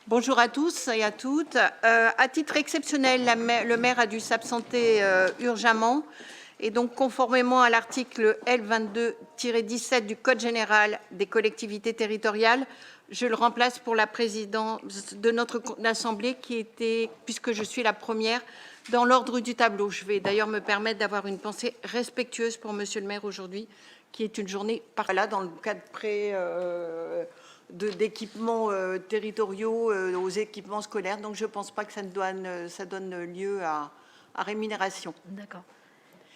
Bonjour à tous et à toutes. À titre exceptionnel, le maire a dû s'absenter urgemment et donc conformément à l'article L22-17 du Code général des collectivités territoriales, je le remplace pour la présidence de notre assemblée qui était, puisque je suis la première, dans l'ordre du tableau. Je vais d'ailleurs me permettre d'avoir une pensée respectueuse pour monsieur le maire aujourd'hui, qui est une journée par là dans le cadre d'équipements territoriaux aux équipements scolaires. Donc, je ne pense pas que ça donne lieu à rémunération. D'accord.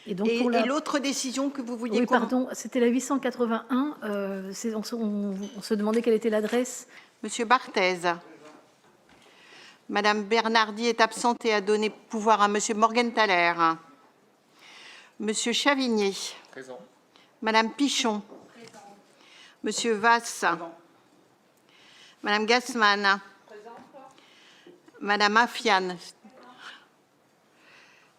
Et donc et l'autre décision que vous vouliez... Oui, pardon, c'était la 881. On se demandait quelle était l'adresse. Monsieur Barthez. Madame Bernardi est absente et a donné pouvoir à monsieur Morgenthaler. Monsieur Chavigné. Présent. Madame Pichon. Présent. Monsieur Vasse. Présent. Madame Gassman. Présent. Madame Afiane.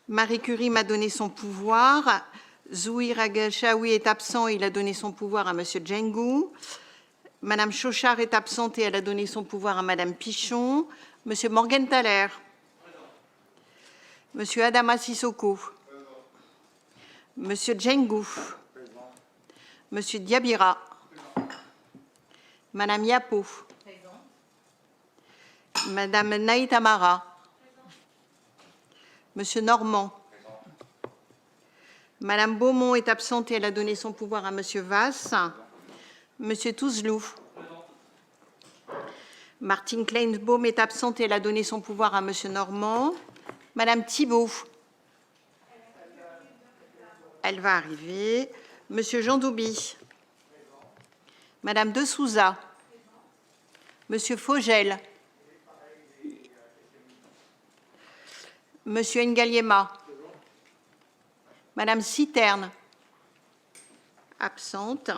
Marie Curie m'a donné son pouvoir. Zouir Agachaoui est absent et il a donné son pouvoir à monsieur Djengou. Madame Chauchard est absente et elle a donné son pouvoir à madame Pichon. Monsieur Morgenthaler. Monsieur Adama Sissoko. Monsieur Djengou. Monsieur Diabira. Madame Yapo. Madame Naït Amara. Monsieur Normand. Madame Beaumont est absente et elle a donné son pouvoir à monsieur Vasse. Monsieur Touzelou. Martine Kleinbaum est absente et elle a donné son pouvoir à monsieur Normand. Madame Thibault. Elle va arriver. Monsieur Jean Douby. Madame De Souza. Monsieur Fogel. Monsieur Ngaliema. Madame Citerne. Absente.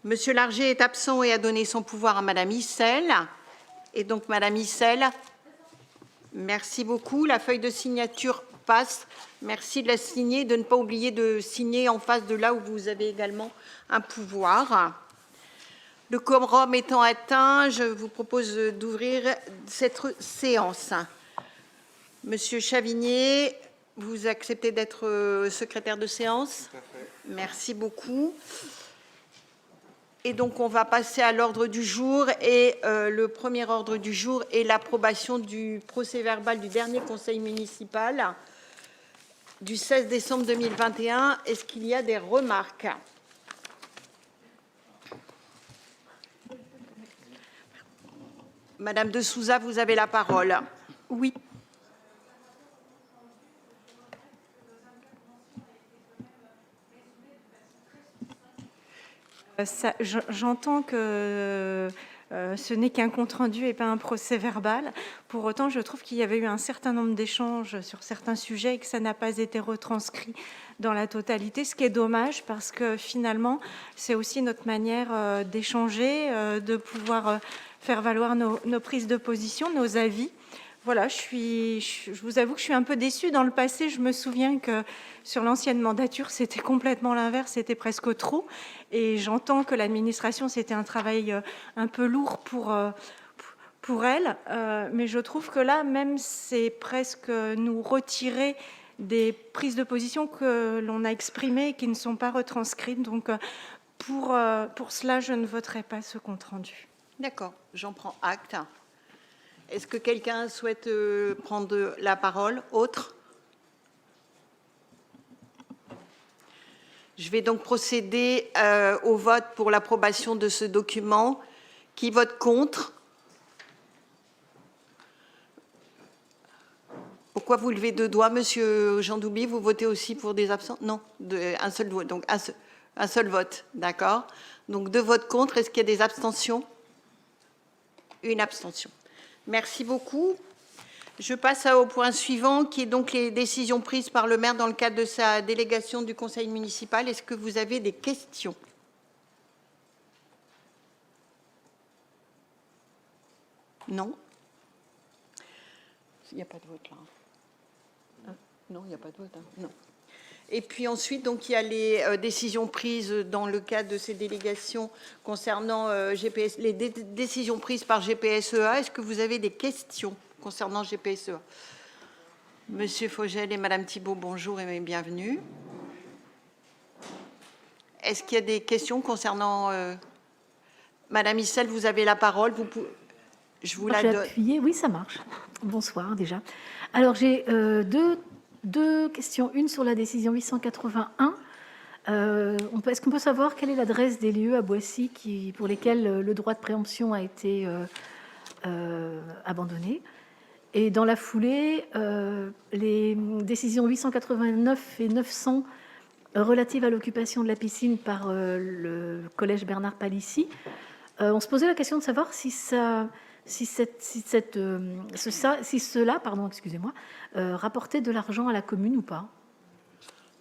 Monsieur Larger est absent et a donné son pouvoir à madame Issel. Et donc madame Issel, merci beaucoup. La feuille de signature passe. Merci de la signer, de ne pas oublier de signer en face de là où vous avez également un pouvoir. Le quorum étant atteint, je vous propose d'ouvrir cette séance. Monsieur Chavigné, vous acceptez d'être secrétaire de séance? Tout à fait. Merci beaucoup. Et donc, on va passer à l'ordre du jour. Et le premier ordre du jour est l'approbation du procès-verbal du dernier conseil municipal du 16 décembre 2021. Est-ce qu'il y a des remarques? Madame De Souza, vous avez la parole. Oui. J'entends que ce n'est qu'un compte-rendu et pas un procès-verbal. Pour autant, je trouve qu'il y avait eu un certain nombre d'échanges sur certains sujets et que ça n'a pas été retranscrit dans la totalité, ce qui est dommage parce que finalement, c'est aussi notre manière d'échanger, de pouvoir faire valoir nos prises de position, nos avis. Voilà, je vous avoue que je suis un peu déçue. Dans le passé, je me souviens que sur l'ancienne mandature, c'était complètement l'inverse, c'était presque trop. Et j'entends que l'administration, c'était un travail un peu lourd pour elle. Mais je trouve que là, même, c'est presque nous retirer des prises de position que l'on a exprimées et qui ne sont pas retranscrites. Donc, pour cela, je ne voterai pas ce compte-rendu. D'accord, j'en prends acte. Est-ce que quelqu'un souhaite prendre la parole? Autre? Je vais donc procéder au vote pour l'approbation de ce document. Qui vote contre? Pourquoi vous levez deux doigts, monsieur Jean Douby? Vous votez aussi pour des absents? Non, un seul vote. Donc un seul vote, d'accord. Donc deux votes contre. Est-ce qu'il y a des abstentions? Une abstention. Merci beaucoup. Je passe au point suivant, qui est donc les décisions prises par le maire dans le cadre de sa délégation du conseil municipal. Est-ce que vous avez des questions? Non? Il n'y a pas de vote là. Non, il n'y a pas de vote. Non. Et puis ensuite, donc, il y a les décisions prises dans le cadre de ces délégations concernant GPS, les décisions prises par GPSEA. Est-ce que vous avez des questions concernant GPSEA? Monsieur Fogel et Madame Thibault, bonjour et bienvenue. Est-ce qu'il y a des questions concernant Madame Issel, vous avez la parole. Je vous la donne. Appuyé. Oui, ça marche. Bonsoir déjà. Alors j'ai deux questions. Une sur la décision 881. Est-ce qu'on peut savoir quelle est l'adresse des lieux à Boissy pour lesquels le droit de préemption a été abandonné? Et dans la foulée, les décisions 889 et 900 relatives à l'occupation de la piscine par le collège Bernard Palissy, on se posait la question de savoir si cela rapportait de l'argent à la commune ou pas.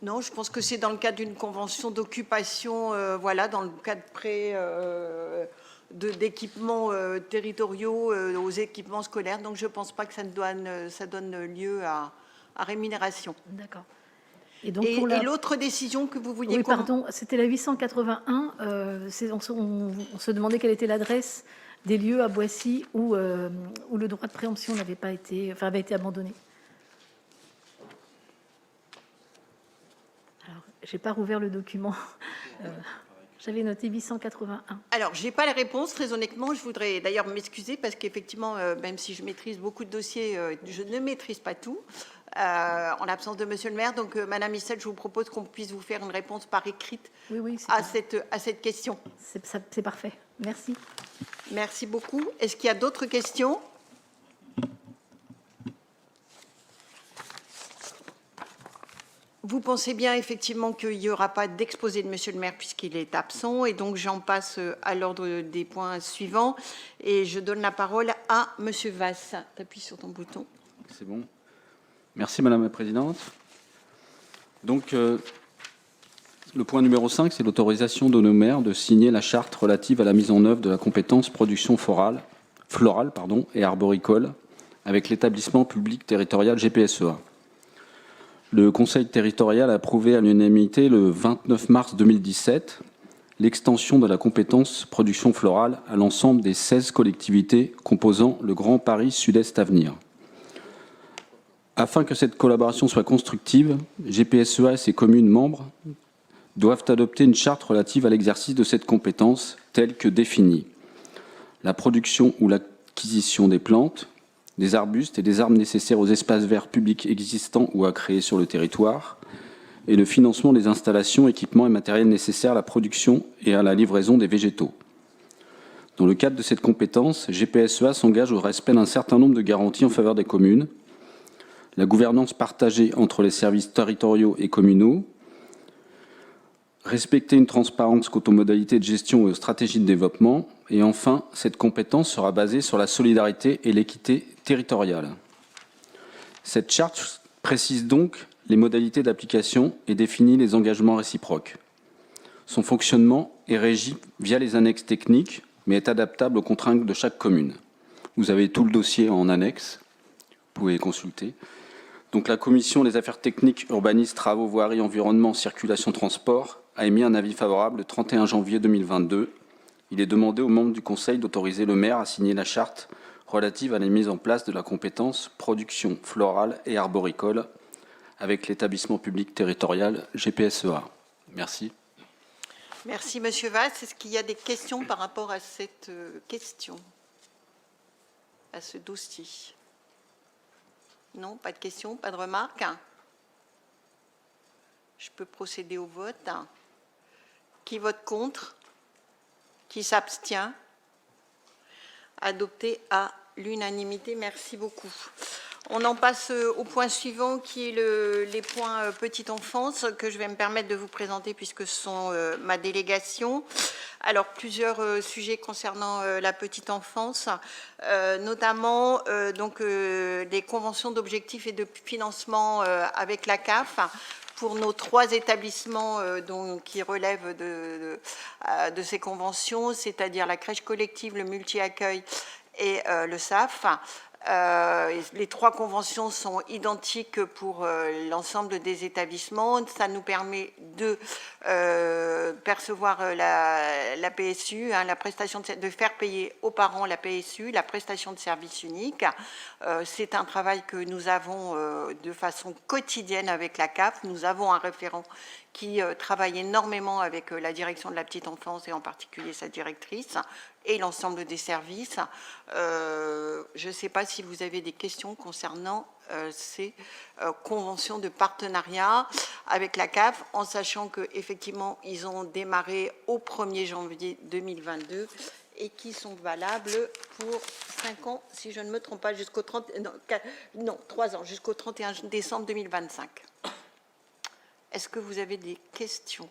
Non, je pense que c'est dans le cadre d'une convention d'occupation, voilà, dans le cadre d'équipements territoriaux aux équipements scolaires. Donc, je ne pense pas que ça donne lieu à rémunération. D'accord. Et l'autre décision que vous vouliez... Oui, pardon, c'était la 881. On se demandait quelle était l'adresse des lieux à Boissy où le droit de préemption avait été abandonné. Alors, je n'ai pas rouvert le document. J'avais noté 881. Alors, je n'ai pas les réponses. Très honnêtement, je voudrais d'ailleurs m'excuser parce qu'effectivement, même si je maîtrise beaucoup de dossiers, je ne maîtrise pas tout. En l'absence de Monsieur le maire. Donc, Madame Issel, je vous propose qu'on puisse vous faire une réponse par écrite à cette question. C'est parfait. Merci. Merci beaucoup. Est-ce qu'il y a d'autres questions? Vous pensez bien effectivement qu'il n'y aura pas d'exposé de Monsieur le maire puisqu'il est absent. Et donc, j'en passe à l'ordre des points suivants. Et je donne la parole à Monsieur Vasse. Tu appuies sur ton bouton. C'est bon. Merci Madame la Présidente. Donc, le point numéro 5, c'est l'autorisation de nos maires de signer la charte relative à la mise en œuvre de la compétence production florale et arboricole avec l'établissement public territorial GPSEA. Le Conseil territorial a approuvé à l'unanimité le 29 mars 2017 l'extension de la compétence production florale à l'ensemble des 16 collectivités composant le Grand Paris Sud-Est Avenir. Afin que cette collaboration soit constructive, GPSEA et ses communes membres doivent adopter une charte relative à l'exercice de cette compétence telle que définie. La production ou l'acquisition des plantes, des arbustes et des arbres nécessaires aux espaces verts publics existants ou à créer sur le territoire, et le financement des installations, équipements et matériels nécessaires à la production et à la livraison des végétaux. Dans le cadre de cette compétence, GPSEA s'engage au respect d'un certain nombre de garanties en faveur des communes, la gouvernance partagée entre les services territoriaux et communaux, respecter une transparence quant aux modalités de gestion et aux stratégies de développement, et enfin, cette compétence sera basée sur la solidarité et l'équité territoriale. Cette charte précise donc les modalités d'application et définit les engagements réciproques. Son fonctionnement est régi via les annexes techniques, mais est adaptable aux contraintes de chaque commune. Vous avez tout le dossier en annexe, vous pouvez consulter. Donc la Commission des affaires techniques, urbanistes, travaux, voirie, environnement, circulation, transport a émis un avis favorable le 31 janvier 2022. Il est demandé aux membres du Conseil d'autoriser le maire à signer la charte relative à la mise en place de la compétence production florale et arboricole avec l'établissement public territorial GPSEA. Merci. Merci, Monsieur Vasse. Est-ce qu'il y a des questions par rapport à cette question, à ce dossier? Non, pas de questions, pas de remarques. Je peux procéder au vote. Qui vote contre? Qui s'abstient? Adopté à l'unanimité. Merci beaucoup. On en passe au point suivant qui est les points petite enfance que je vais me permettre de vous présenter puisque ce sont ma délégation. Alors, plusieurs sujets concernant la petite enfance, notamment des conventions d'objectifs et de financement avec la CAF pour nos 3 établissements qui relèvent de ces conventions, c'est-à-dire la crèche collective, le multi-accueil et le SAF. Les 3 conventions sont identiques pour l'ensemble des établissements. Ça nous permet de percevoir la PSU, la prestation de faire payer aux parents la PSU, la prestation de service unique. C'est un travail que nous avons de façon quotidienne avec la CAF. Nous avons un référent qui travaille énormément avec la direction de la petite enfance et en particulier sa directrice et l'ensemble des services. Je ne sais pas si vous avez des questions concernant ces conventions de partenariat avec la CAF, en sachant qu'effectivement, ils ont démarré au 1er janvier 2022 et qui sont valables pour 5 ans, si je ne me trompe pas, jusqu'au 30... Non, 3 ans, jusqu'au 31 décembre 2025. Est-ce que vous avez des questions ?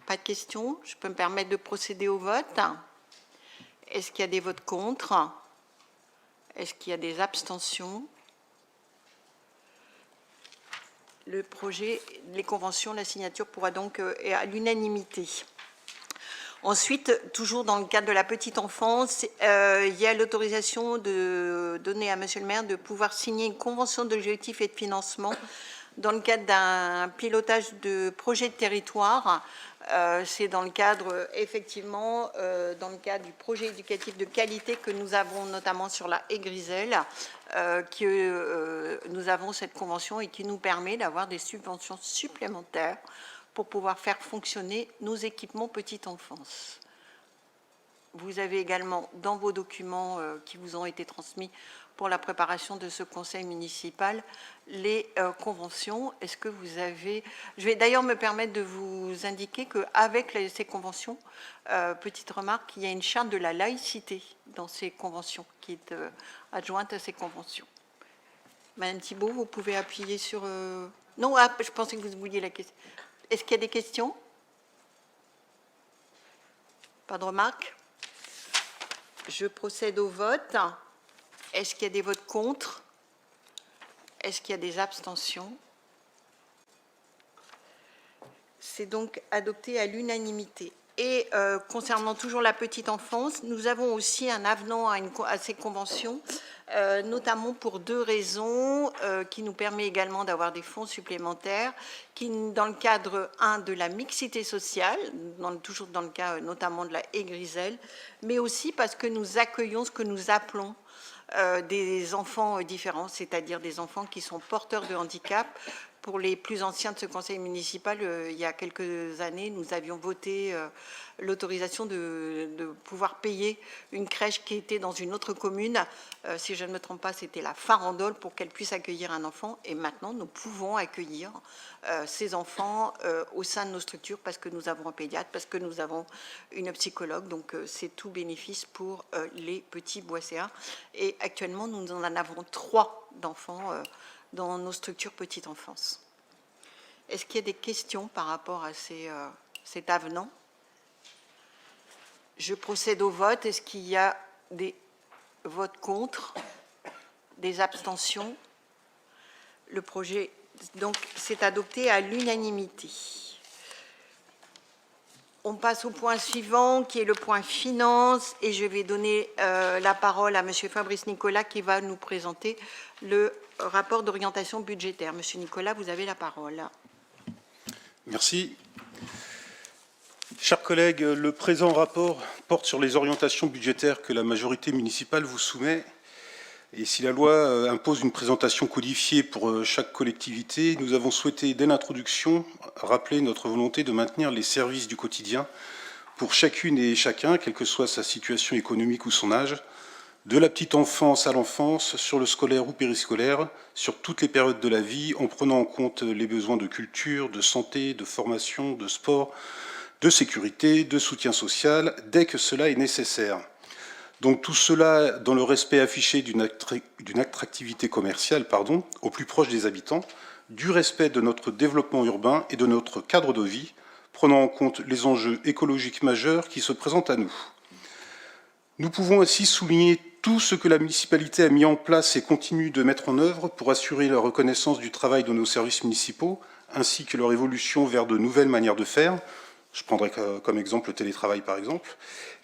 Pas de questions. Je peux me permettre de procéder au vote. Est-ce qu'il y a des votes contre? Est-ce qu'il y a des abstentions? Le projet, les conventions, la signature pourra donc être à l'unanimité. Ensuite, toujours dans le cadre de la petite enfance, il y a l'autorisation de donner à Monsieur le maire de pouvoir signer une convention d'objectifs et de financement dans le cadre d'un pilotage de projet de territoire. C'est dans le cadre, effectivement, dans le cadre du projet éducatif de qualité que nous avons notamment sur la Aigriselle, que nous avons cette convention et qui nous permet d'avoir des subventions supplémentaires pour pouvoir faire fonctionner nos équipements petite enfance. Vous avez également dans vos documents qui vous ont été transmis pour la préparation de ce conseil municipal les conventions. Est-ce que vous avez... Je vais d'ailleurs me permettre de vous indiquer qu'avec ces conventions, petite remarque, il y a une charte de la laïcité dans ces conventions qui est adjointe à ces conventions. Madame Thibault, vous pouvez appuyer sur... Non, je pensais que vous vouliez la question. Est-ce qu'il y a des questions? Pas de remarques? Je procède au vote. Est-ce qu'il y a des votes contre? Est-ce qu'il y a des abstentions? C'est donc adopté à l'unanimité. Et concernant toujours la petite enfance, nous avons aussi un avenant à ces conventions, notamment pour 2 raisons, qui nous permet également d'avoir des fonds supplémentaires, qui, dans le cadre, de la mixité sociale, toujours dans le cas notamment de la Aigriselle, mais aussi parce que nous accueillons ce que nous appelons des enfants différents, c'est-à-dire des enfants qui sont porteurs de handicap. Pour les plus anciens de ce conseil municipal, il y a quelques années, nous avions voté l'autorisation de pouvoir payer une crèche qui était dans une autre commune. Si je ne me trompe pas, c'était la Farandole pour qu'elle puisse accueillir un enfant. Et maintenant, nous pouvons accueillir ces enfants au sein de nos structures parce que nous avons un pédiatre, parce que nous avons une psychologue. Donc, c'est tout bénéfice pour les petits boisséens. Et actuellement, nous en avons 3 d'enfants dans nos structures petite enfance. Est-ce qu'il y a des questions par rapport à cet avenant? Je procède au vote. Est-ce qu'il y a des votes contre? Des abstentions? Le projet donc s'est adopté à l'unanimité. On passe au point suivant, qui est le point finance, et je vais donner la parole à Monsieur Fabrice Nicolas, qui va nous présenter le rapport d'orientation budgétaire. Monsieur Nicolas, vous avez la parole. Merci. Chers collègues, le présent rapport porte sur les orientations budgétaires que la majorité municipale vous soumet. Et si la loi impose une présentation codifiée pour chaque collectivité, nous avons souhaité, dès l'introduction, rappeler notre volonté de maintenir les services du quotidien pour chacune et chacun, quelle que soit sa situation économique ou son âge, de la petite enfance à l'enfance, sur le scolaire ou périscolaire, sur toutes les périodes de la vie, en prenant en compte les besoins de culture, de santé, de formation, de sport, de sécurité, de soutien social, dès que cela est nécessaire. Donc tout cela dans le respect affiché d'une attractivité commerciale, au plus proche des habitants, du respect de notre développement urbain et de notre cadre de vie, prenant en compte les enjeux écologiques majeurs qui se présentent à nous. Nous pouvons ainsi souligner tout ce que la municipalité a mis en place et continue de mettre en œuvre pour assurer la reconnaissance du travail de nos services municipaux, ainsi que leur évolution vers de nouvelles manières de faire, Je prendrai comme exemple le télétravail, par exemple,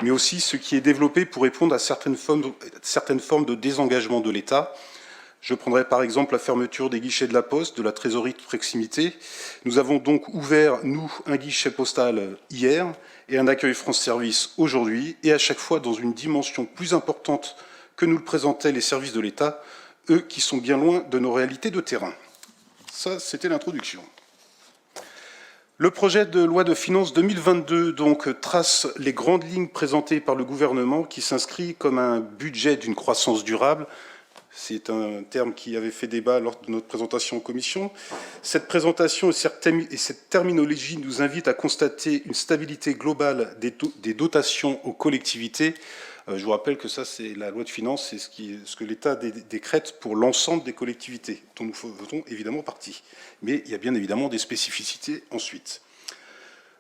mais aussi ce qui est développé pour répondre à certaines formes de désengagement de l'État. Je prendrai par exemple la fermeture des guichets de la Poste, de la trésorerie de proximité. Nous avons donc ouvert, nous, un guichet postal hier et un accueil France Service aujourd'hui, et à chaque fois dans une dimension plus importante que nous le présentaient les services de l'État, eux qui sont bien loin de nos réalités de terrain. Ça, c'était l'introduction. Le projet de loi de finances 2022 donc, trace les grandes lignes présentées par le gouvernement qui s'inscrit comme un budget d'une croissance durable. C'est un terme qui avait fait débat lors de notre présentation en commission. Cette présentation et cette terminologie nous invitent à constater une stabilité globale des dotations aux collectivités. Je vous rappelle que ça, c'est la loi de finances, c'est ce que l'État décrète pour l'ensemble des collectivités, dont nous faisons évidemment partie. Mais il y a bien évidemment des spécificités ensuite.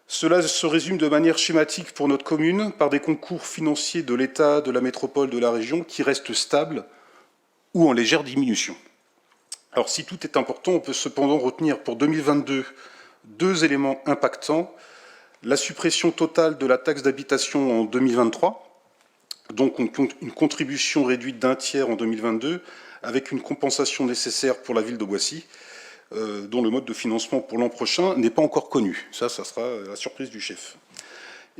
Cela se résume de manière schématique pour notre commune par des concours financiers de l'État, de la métropole, de la région qui restent stables ou en légère diminution. Alors si tout est important, on peut cependant retenir pour 2022 deux éléments impactants. La suppression totale de la taxe d'habitation en 2023, donc une contribution réduite d'un tiers en 2022, avec une compensation nécessaire pour la ville de Boissy, dont le mode de financement pour l'an prochain n'est pas encore connu. Ça sera la surprise du chef.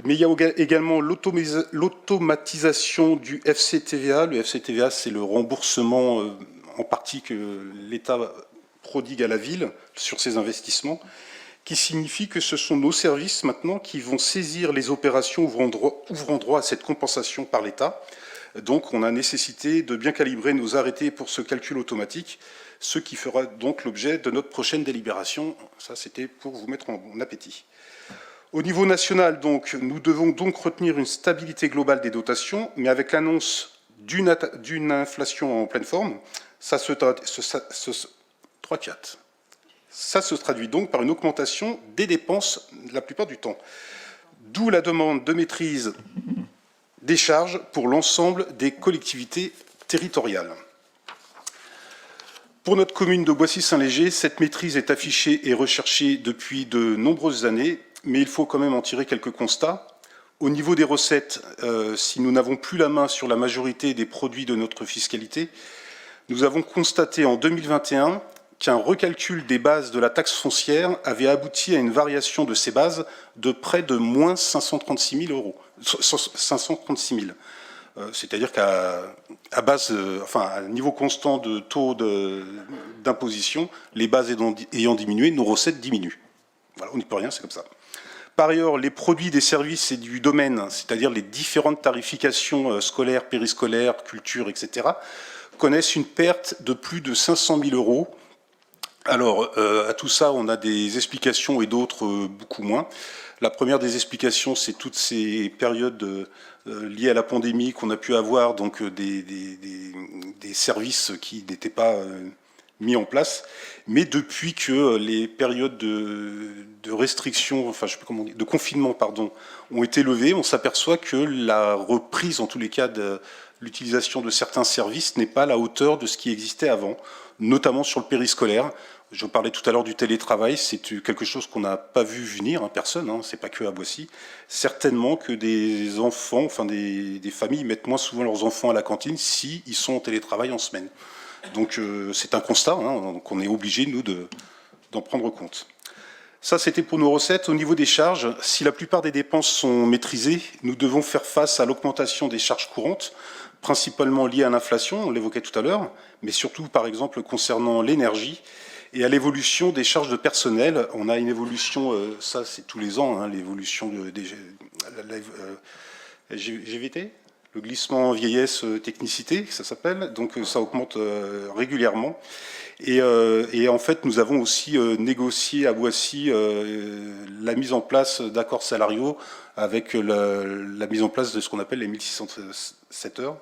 Mais il y a également l'automatisation du FCTVA. Le FCTVA, c'est le remboursement en partie que l'État prodigue à la ville sur ses investissements, qui signifie que ce sont nos services maintenant qui vont saisir les opérations ouvrant droit à cette compensation par l'État. Donc on a nécessité de bien calibrer nos arrêtés pour ce calcul automatique, ce qui fera donc l'objet de notre prochaine délibération. Ça, c'était pour vous mettre en appétit. Au niveau national, donc, nous devons donc retenir une stabilité globale des dotations, mais avec l'annonce d'une inflation en pleine forme, ça se traduit donc par une augmentation des dépenses la plupart du temps. D'où la demande de maîtrise des charges pour l'ensemble des collectivités territoriales. Pour notre commune de Boissy-Saint-Léger, cette maîtrise est affichée et recherchée depuis de nombreuses années, mais il faut quand même en tirer quelques constats. Au niveau des recettes, si nous n'avons plus la main sur la majorité des produits de notre fiscalité, nous avons constaté en 2021 qu'un recalcul des bases de la taxe foncière avait abouti à une variation de ces bases de près de moins 536 000 euros. 536 000. C'est-à-dire qu'à à niveau constant de taux d'imposition, les bases ayant diminué, nos recettes diminuent. Voilà, on n'y peut rien, c'est comme ça. Par ailleurs, les produits des services et du domaine, c'est-à-dire les différentes tarifications scolaires, périscolaires, culture, etc., connaissent une perte de plus de 500 000 euros. Alors, à tout ça, on a des explications et d'autres beaucoup moins. La première des explications, c'est toutes ces périodes liées à la pandémie qu'on a pu avoir, donc des services qui n'étaient pas mis en place. Mais depuis que les périodes de restriction, enfin je sais pas comment dire, de confinement, pardon, ont été levées, on s'aperçoit que la reprise, en tous les cas, de l'utilisation de certains services n'est pas à la hauteur de ce qui existait avant, notamment sur le périscolaire. Je parlais tout à l'heure du télétravail, c'est quelque chose qu'on n'a pas vu venir, personne, c'est pas que à Boissy. Certainement que des enfants, enfin des familles mettent moins souvent leurs enfants à la cantine si ils sont en télétravail en semaine. Donc c'est un constat, donc on est obligé, nous, d'en prendre compte. Ça, c'était pour nos recettes. Au niveau des charges, si la plupart des dépenses sont maîtrisées, nous devons faire face à l'augmentation des charges courantes, principalement liées à l'inflation, on l'évoquait tout à l'heure, mais surtout, par exemple, concernant l'énergie, et à l'évolution des charges de personnel. On a une évolution, ça c'est tous les ans, l'évolution des GVT, le glissement vieillesse technicité, ça s'appelle, donc ça augmente régulièrement. Et en fait, nous avons aussi négocié à Boissy la mise en place d'accords salariaux avec la mise en place de ce qu'on appelle les 1607 heures.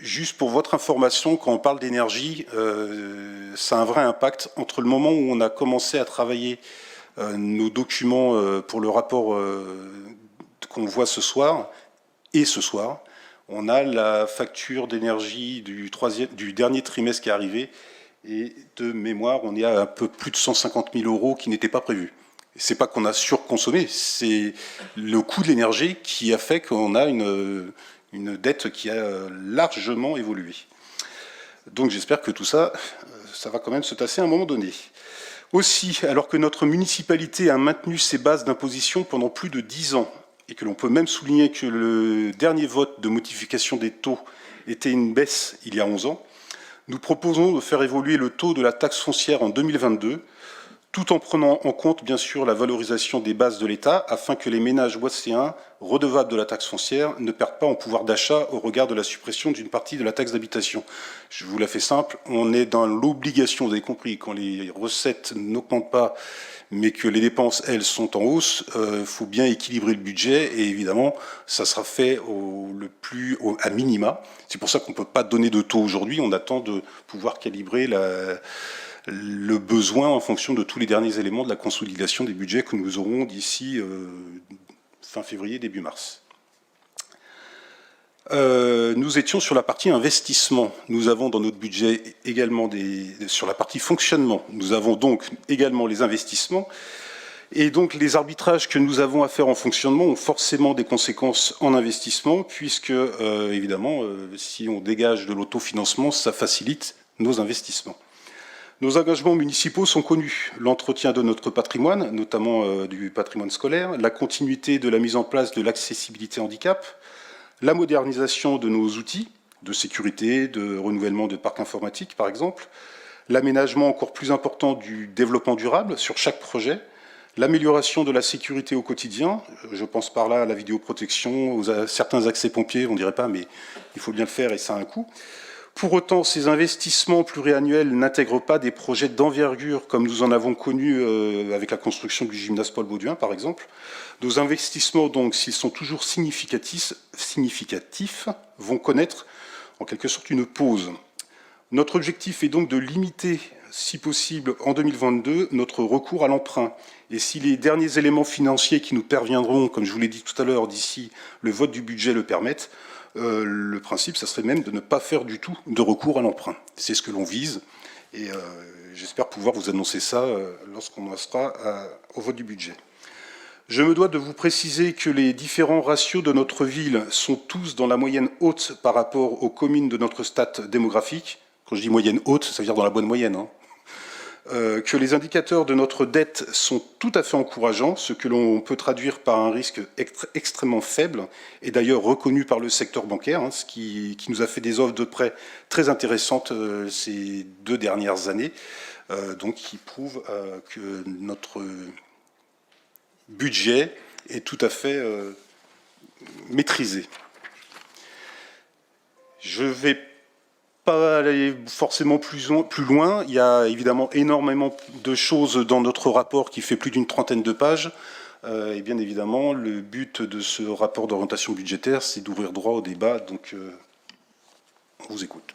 Juste pour votre information, quand on parle d'énergie, ça a un vrai impact. Entre le moment où on a commencé à travailler nos documents pour le rapport qu'on voit ce soir, et ce soir, on a la facture d'énergie du dernier trimestre qui est arrivé, et de mémoire, on est à un peu plus de 150 000 euros qui n'étaient pas prévus. C'est pas qu'on a surconsommé, c'est le coût de l'énergie qui a fait qu'on a une dette qui a largement évolué. Donc j'espère que tout ça, ça va quand même se tasser à un moment donné. Aussi, alors que notre municipalité a maintenu ses bases d'imposition pendant plus de 10 ans, et que l'on peut même souligner que le dernier vote de modification des taux était une baisse il y a 11 ans, nous proposons de faire évoluer le taux de la taxe foncière en 2022, tout en prenant en compte, bien sûr, la valorisation des bases de l'État, afin que les ménages boisséens, redevables de la taxe foncière, ne perdent pas en pouvoir d'achat au regard de la suppression d'une partie de la taxe d'habitation. Je vous la fais simple, on est dans l'obligation, vous avez compris, quand les recettes n'augmentent pas, mais que les dépenses, elles, sont en hausse, il faut bien équilibrer le budget, et évidemment, ça sera fait à minima. C'est pour ça qu'on ne peut pas donner de taux aujourd'hui, on attend de pouvoir calibrer le besoin en fonction de tous les derniers éléments de la consolidation des budgets que nous aurons d'ici fin février, début mars. Nous étions sur la partie investissement. Nous avons dans notre budget également sur la partie fonctionnement. Nous avons donc également les investissements. Et donc les arbitrages que nous avons à faire en fonctionnement ont forcément des conséquences en investissement, puisque évidemment, si on dégage de l'autofinancement, ça facilite nos investissements. Nos engagements municipaux sont connus. L'entretien de notre patrimoine, notamment du patrimoine scolaire, la continuité de la mise en place de l'accessibilité handicap, la modernisation de nos outils de sécurité, de renouvellement de parcs informatiques, par exemple, l'aménagement encore plus important du développement durable sur chaque projet, l'amélioration de la sécurité au quotidien, je pense par là à la vidéoprotection, à certains accès pompiers, on ne dirait pas, mais il faut bien le faire et ça a un coût. Pour autant, ces investissements pluriannuels n'intègrent pas des projets d'envergure comme nous en avons connu avec la construction du gymnase Paul Bauduin, par exemple. Nos investissements, donc, s'ils sont toujours significatifs, vont connaître en quelque sorte une pause. Notre objectif est donc de limiter, si possible, en 2022, notre recours à l'emprunt. Et si les derniers éléments financiers qui nous parviendront, comme je vous l'ai dit tout à l'heure, d'ici le vote du budget le permettent, le principe, ça serait même de ne pas faire du tout de recours à l'emprunt. C'est ce que l'on vise et j'espère pouvoir vous annoncer ça lorsqu'on en sera au vote du budget. Je me dois de vous préciser que les différents ratios de notre ville sont tous dans la moyenne haute par rapport aux communes de notre stade démographique. Quand je dis moyenne haute, ça veut dire dans la bonne moyenne, hein. Que les indicateurs de notre dette sont tout à fait encourageants, ce que l'on peut traduire par un risque extrêmement faible, et d'ailleurs reconnu par le secteur bancaire, hein, ce qui nous a fait des offres de prêts très intéressantes ces 2 dernières années, donc qui prouvent que notre budget est tout à fait maîtrisé. Je vais pas aller forcément plus loin. Il y a évidemment énormément de choses dans notre rapport qui fait plus d'une 30aine de pages. Et bien évidemment, le but de ce rapport d'orientation budgétaire, c'est d'ouvrir droit au débat. Donc, on vous écoute.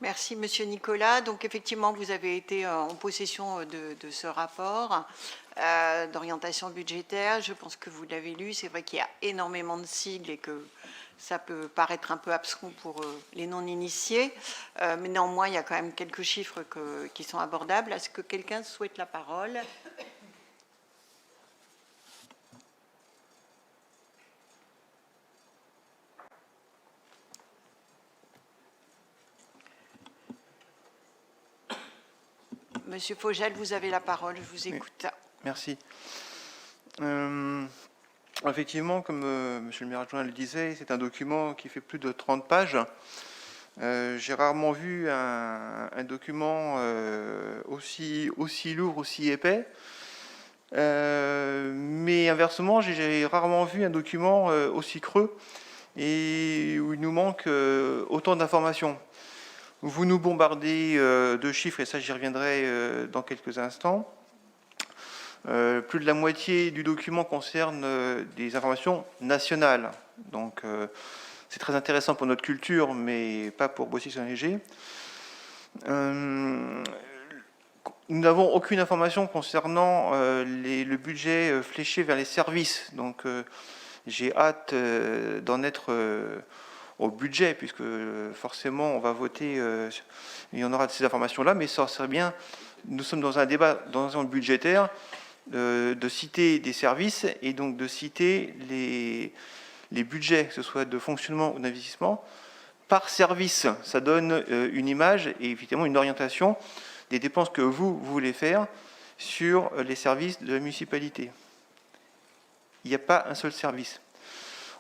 Merci, Monsieur Nicolas. Donc, effectivement, vous avez été en possession de ce rapport d'orientation budgétaire. Je pense que vous l'avez lu. C'est vrai qu'il y a énormément de sigles et que ça peut paraître un peu abscon pour les non-initiés, mais néanmoins, il y a quand même quelques chiffres qui sont abordables. Est-ce que quelqu'un souhaite la parole ? Monsieur Fogel, vous avez la parole, je vous écoute. Merci. Effectivement, comme Monsieur le maire adjoint le disait, c'est un document qui fait plus de 30 pages. J'ai rarement vu un document aussi lourd, aussi épais. Mais inversement, j'ai rarement vu un document aussi creux et où il nous manque autant d'informations. Vous nous bombardez de chiffres, et ça j'y reviendrai dans quelques instants. Plus de la moitié du document concerne des informations nationales. Donc c'est très intéressant pour notre culture, mais pas pour Boissy-Saint-Léger. Nous n'avons aucune information concernant le budget fléché vers les services. Donc j'ai hâte d'en être au budget, puisque forcément on va voter, il y en aura de ces informations-là, mais ça serait bien nous sommes dans un débat d'orientation budgétaire, de citer des services et donc de citer les budgets, que ce soit de fonctionnement ou d'investissement, par service. Ça donne une image et évidemment une orientation des dépenses que vous voulez faire sur les services de la municipalité. Il n'y a pas un seul service.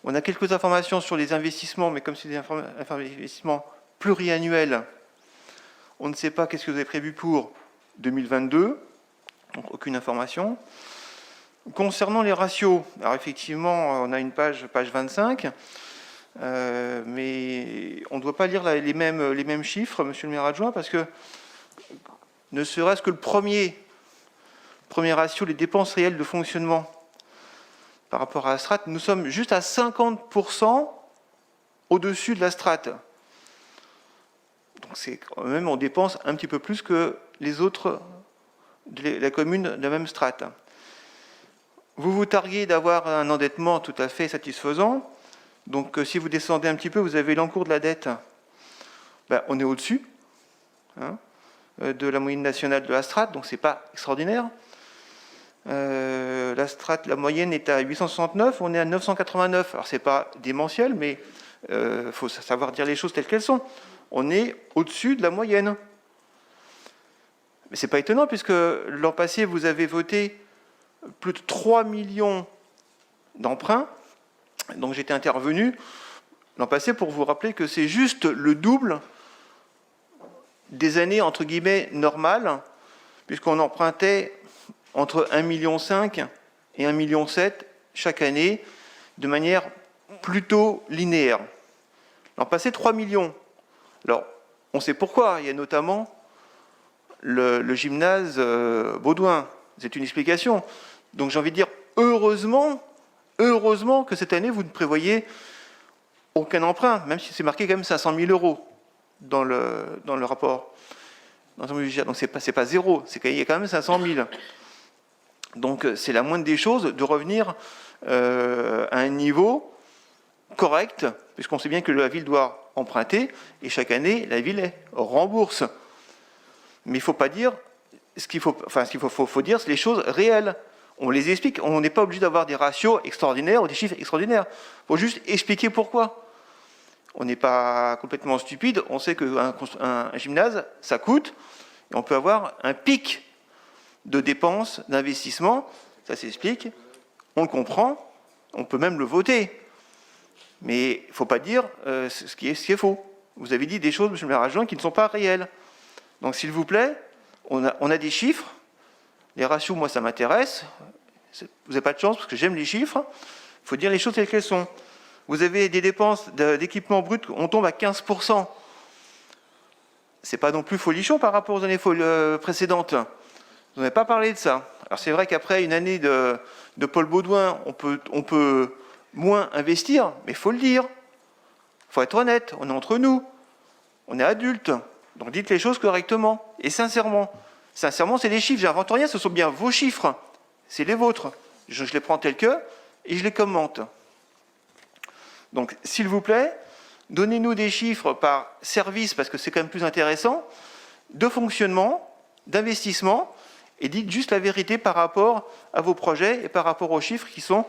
On a quelques informations sur les investissements, mais comme c'est des investissements pluriannuels, on ne sait pas qu'est-ce que vous avez prévu pour 2022, donc aucune information. Concernant les ratios, alors effectivement, on a une page 25, mais on ne doit pas lire les mêmes chiffres, monsieur le maire adjoint, parce que ne serait-ce que le premier ratio, les dépenses réelles de fonctionnement par rapport à la strate, nous sommes juste à 50% au-dessus de la strate. Donc c'est quand même, on dépense un petit peu plus que les autres de la commune de la même strate. Vous vous targuez d'avoir un endettement tout à fait satisfaisant. Donc si vous descendez un petit peu, vous avez l'encours de la dette. Ben, on est au-dessus de la moyenne nationale de la strate, donc c'est pas extraordinaire. La strate, la moyenne est à 869, on est à 989. Alors c'est pas démentiel, mais faut savoir dire les choses telles qu'elles sont. On est au-dessus de la moyenne. Mais c'est pas étonnant, puisque l'an passé, vous avez voté plus de 3 millions d'emprunts. Donc j'étais intervenu l'an passé pour vous rappeler que c'est juste le double des années, entre guillemets, normales, puisqu'on empruntait entre 1,5 million et 1,7 million chaque année, de manière plutôt linéaire. L'an passé, 3 millions. Alors, on sait pourquoi. Il y a notamment le gymnase Baudouin. C'est une explication. Donc j'ai envie de dire, heureusement que cette année, vous ne prévoyez aucun emprunt, même si c'est marqué quand même 500 000 € dans le rapport. Donc c'est pas zéro, c'est qu'il y a quand même 500 000. Donc c'est la moindre des choses de revenir à un niveau correct, puisqu'on sait bien que la ville doit emprunter, et chaque année, la ville rembourse. Mais il ne faut pas dire, ce qu'il faut dire, c'est les choses réelles. On les explique, on n'est pas obligé d'avoir des ratios extraordinaires ou des chiffres extraordinaires. Il faut juste expliquer pourquoi. On n'est pas complètement stupide, on sait qu'un gymnase, ça coûte, et on peut avoir un pic de dépenses, d'investissement, ça s'explique, on le comprend, on peut même le voter. Mais il ne faut pas dire ce qui est faux. Vous avez dit des choses, monsieur le maire adjoint, qui ne sont pas réelles. Donc s'il vous plaît, on a des chiffres, les ratios, moi ça m'intéresse, vous n'avez pas de chance parce que j'aime les chiffres, il faut dire les choses telles qu'elles sont. Vous avez des dépenses d'équipement brut, on tombe à 15%. C'est pas non plus folichon par rapport aux années précédentes. Vous n'avez pas parlé de ça. Alors c'est vrai qu'après une année de Paul Baudouin, on peut moins investir, mais il faut le dire. Il faut être honnête, on est entre nous, on est adultes. Donc dites les choses correctement et sincèrement. Sincèrement, c'est des chiffres, j'invente rien, ce sont bien vos chiffres, c'est les vôtres. Je les prends tels que et je les commente. Donc, s'il vous plaît, donnez-nous des chiffres par service, parce que c'est quand même plus intéressant, de fonctionnement, d'investissement, et dites juste la vérité par rapport à vos projets et par rapport aux chiffres qui sont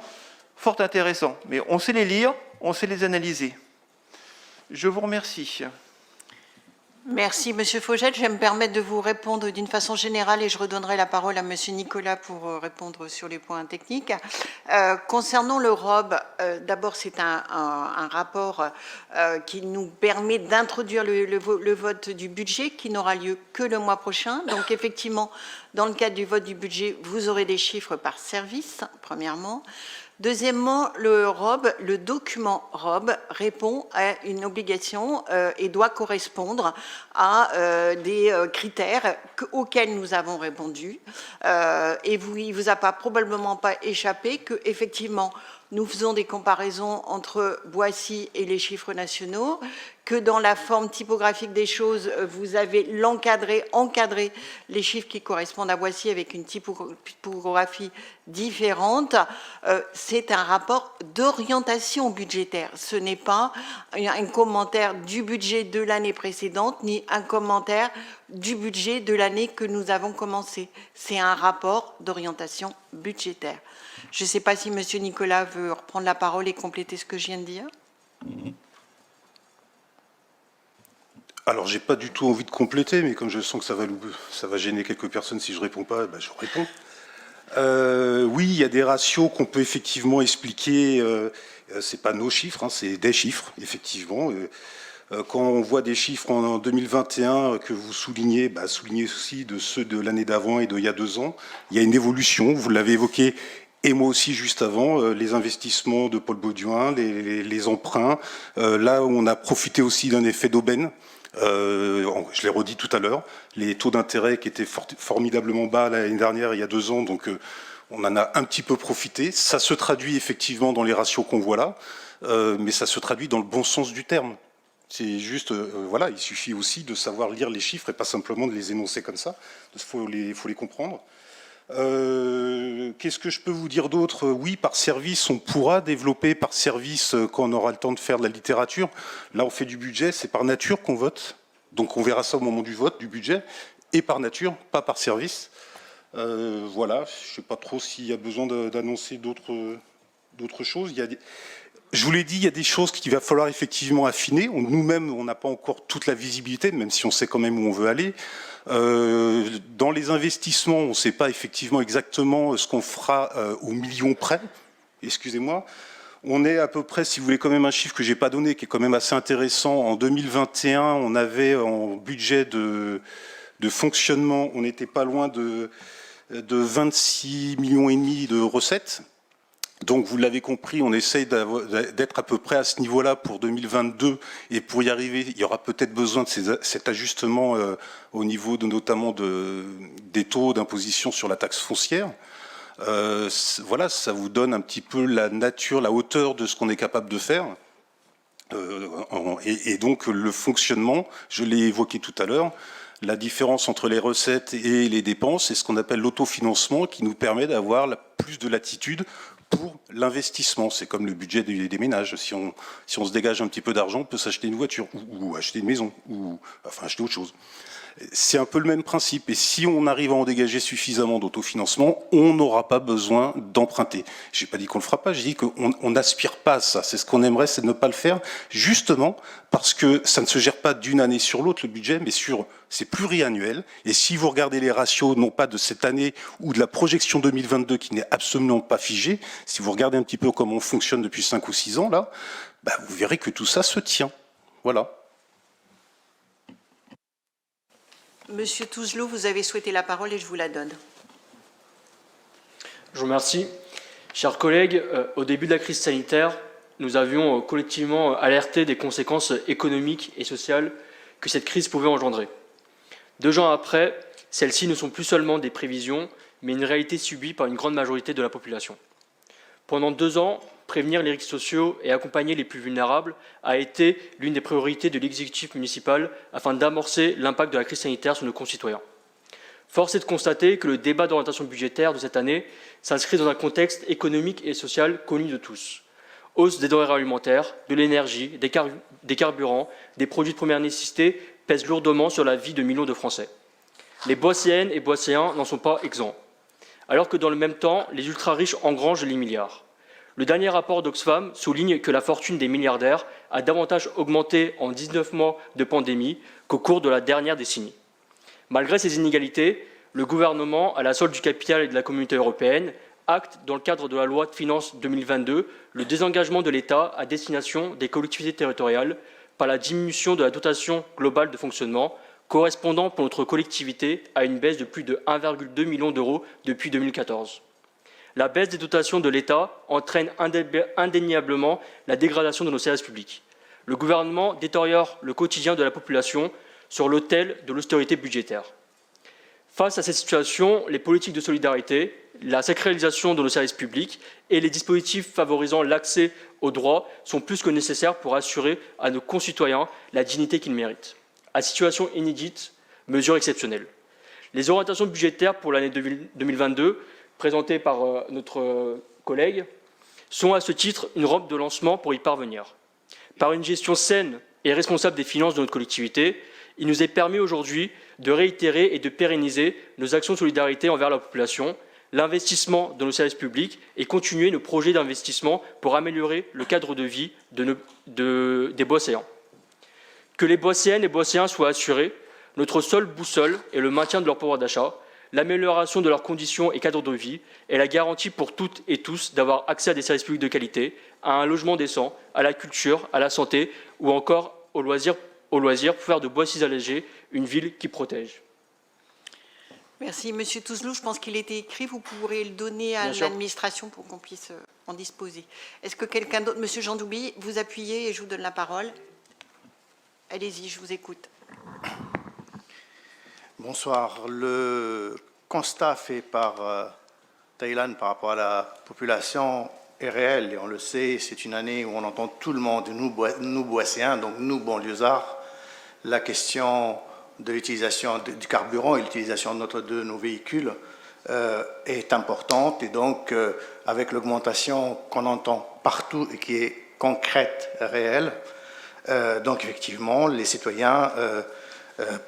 fort intéressants. Mais on sait les lire, on sait les analyser. Je vous remercie. Merci, Monsieur Fogel. Je vais me permettre de vous répondre d'une façon générale et je redonnerai la parole à Monsieur Nicolas pour répondre sur les points techniques. Concernant le ROB, d'abord, c'est un rapport qui nous permet d'introduire le vote du budget qui n'aura lieu que le mois prochain. Donc, effectivement, dans le cadre du vote du budget, vous aurez des chiffres par service, premièrement. Deuxièmement, le document ROB répond à une obligation et doit correspondre à des critères auxquels nous avons répondu. Et il ne vous a probablement pas échappé qu'effectivement, nous faisons des comparaisons entre Boissy et les chiffres nationaux, que dans la forme typographique des choses, vous avez encadré les chiffres qui correspondent à Boissy avec une typographie différente. C'est un rapport d'orientation budgétaire. Ce n'est pas un commentaire du budget de l'année précédente, ni un commentaire du budget de l'année que nous avons commencé. C'est un rapport d'orientation budgétaire. Je ne sais pas si M. Nicolas veut reprendre la parole et compléter ce que je viens de dire. Alors, j'ai pas du tout envie de compléter, mais comme je sens que ça va gêner quelques personnes si je réponds pas, ben, je réponds. Oui, il y a des ratios qu'on peut effectivement expliquer. C'est pas nos chiffres, hein, c'est des chiffres, effectivement. Quand on voit des chiffres en 2021 que vous soulignez, bah, soulignez aussi de ceux de l'année d'avant et d'il y a 2 ans. Il y a une évolution, vous l'avez évoqué, et moi aussi juste avant, les investissements de Paul Bauduin, les emprunts. Là où on a profité aussi d'un effet d'aubaine. Je l'ai redit tout à l'heure, les taux d'intérêt qui étaient formidablement bas l'année dernière, il y a 2 ans, donc on en a un petit peu profité. Ça se traduit effectivement dans les ratios qu'on voit là, mais ça se traduit dans le bon sens du terme. C'est juste, voilà, il suffit aussi de savoir lire les chiffres et pas simplement de les énoncer comme ça. Il faut les comprendre. Qu'est-ce que je peux vous dire d'autre? Oui, par service, on pourra développer par service quand on aura le temps de faire de la littérature. Là, on fait du budget, c'est par nature qu'on vote. Donc on verra ça au moment du vote, du budget, et par nature, pas par service. Voilà, je ne sais pas trop s'il y a besoin d'annoncer d'autres choses. Je vous l'ai dit, il y a des choses qu'il va falloir effectivement affiner. Nous-mêmes, on n'a pas encore toute la visibilité, même si on sait quand même où on veut aller. Dans les investissements, on ne sait pas effectivement exactement ce qu'on fera au million près. Excusez-moi. On est à peu près, si vous voulez quand même un chiffre que je n'ai pas donné, qui est quand même assez intéressant. En 2021, on avait en budget de fonctionnement, on n'était pas loin de 26,5 millions de recettes. Donc, vous l'avez compris, on essaye d'être à peu près à ce niveau-là pour 2022. Et pour y arriver, il y aura peut-être besoin de cet ajustement au niveau notamment des taux d'imposition sur la taxe foncière. Voilà, ça vous donne un petit peu la nature, la hauteur de ce qu'on est capable de faire. Et donc, le fonctionnement, je l'ai évoqué tout à l'heure, la différence entre les recettes et les dépenses, c'est ce qu'on appelle l'autofinancement qui nous permet d'avoir plus de latitude pour l'investissement. C'est comme le budget des ménages. Si on se dégage un petit peu d'argent, on peut s'acheter une voiture ou acheter une maison ou enfin acheter autre chose. C'est un peu le même principe. Et si on arrive à en dégager suffisamment d'autofinancement, on n'aura pas besoin d'emprunter. Je n'ai pas dit qu'on ne le fera pas, j'ai dit qu'on n'aspire pas à ça. C'est ce qu'on aimerait, c'est de ne pas le faire, justement parce que ça ne se gère pas d'une année sur l'autre, le budget, mais c'est pluriannuel. Et si vous regardez les ratios, non pas de cette année ou de la projection 2022 qui n'est absolument pas figée, si vous regardez un petit peu comment on fonctionne depuis 5 ou 6 ans, là, bah, vous verrez que tout ça se tient. Voilà. Monsieur Touzelot, vous avez souhaité la parole et je vous la donne. Je vous remercie. Chers collègues, au début de la crise sanitaire, nous avions collectivement alerté des conséquences économiques et sociales que cette crise pouvait engendrer. 2 ans après, celles-ci ne sont plus seulement des prévisions, mais une réalité subie par une grande majorité de la population. Pendant 2 ans, prévenir les risques sociaux et accompagner les plus vulnérables a été l'une des priorités de l'exécutif municipal afin d'amorcer l'impact de la crise sanitaire sur nos concitoyens. Force est de constater que le débat d'orientation budgétaire de cette année s'inscrit dans un contexte économique et social connu de tous. Hausse des denrées alimentaires, de l'énergie, des carburants, des produits de première nécessité pèsent lourdement sur la vie de millions de Français. Les Boissiennes et Boissiens n'en sont pas exempts. Alors que dans le même temps, les ultra-riches engrangent les milliards. Le dernier rapport d'Oxfam souligne que la fortune des milliardaires a davantage augmenté en 19 mois de pandémie qu'au cours de la dernière décennie. Malgré ces inégalités, le gouvernement, à la solde du capital et de la communauté européenne, acte, dans le cadre de la loi de finances 2022, le désengagement de l'État à destination des collectivités territoriales par la diminution de la dotation globale de fonctionnement, correspondant pour notre collectivité à une baisse de plus de 1,2 million d'euros depuis 2014. La baisse des dotations de l'État entraîne indéniablement la dégradation de nos services publics. Le gouvernement détériore le quotidien de la population sur l'autel de l'austérité budgétaire. Face à cette situation, les politiques de solidarité, la sacralisation de nos services publics et les dispositifs favorisant l'accès aux droits sont plus que nécessaires pour assurer à nos concitoyens la dignité qu'ils méritent. À situation inédite, mesure exceptionnelle. Les orientations budgétaires pour l'année 2022, présentées par notre collègue, sont à ce titre une rampe de lancement pour y parvenir. Par une gestion saine et responsable des finances de notre collectivité, il nous est permis aujourd'hui de réitérer et de pérenniser nos actions de solidarité envers la population, l'investissement dans nos services publics et continuer nos projets d'investissement pour améliorer le cadre de vie des Boisséens. Que les Boisséennes et Boisséens soient assurés, notre seule boussole est le maintien de leur pouvoir d'achat, l'amélioration de leurs conditions et cadres de vie et la garantie pour toutes et tous d'avoir accès à des services publics de qualité, à un logement décent, à la culture, à la santé ou encore aux loisirs pour faire de Boissy-Allégé une ville qui protège. Merci, Monsieur Touzelou. Je pense qu'il était écrit. Vous pourrez le donner à l'administration pour qu'on puisse en disposer. Est-ce que quelqu'un d'autre, Monsieur Jean Doubi, vous appuyez et je vous donne la parole. Allez-y, je vous écoute. Bonsoir. Le constat fait par Thaïlande par rapport à la population est réel et on le sait, c'est une année où on entend tout le monde, nous Boisséens, donc nous banlieusards, la question de l'utilisation du carburant et l'utilisation de nos véhicules est importante et donc avec l'augmentation qu'on entend partout et qui est concrète, réelle, donc effectivement les citoyens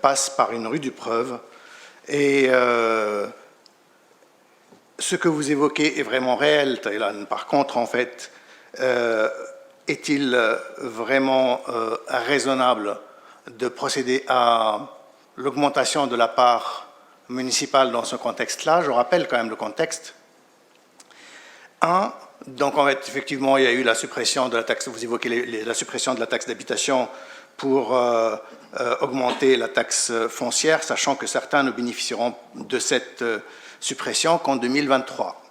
passent par une rude épreuve et ce que vous évoquez est vraiment réel, Thaïlande. Par contre, en fait, est-il vraiment raisonnable de procéder à l'augmentation de la part municipale dans ce contexte-là? Je rappelle quand même le contexte. Donc en fait, effectivement, il y a eu la suppression de la taxe, vous évoquez la suppression de la taxe d'habitation pour augmenter la taxe foncière, sachant que certains ne bénéficieront de cette suppression qu'en 2023.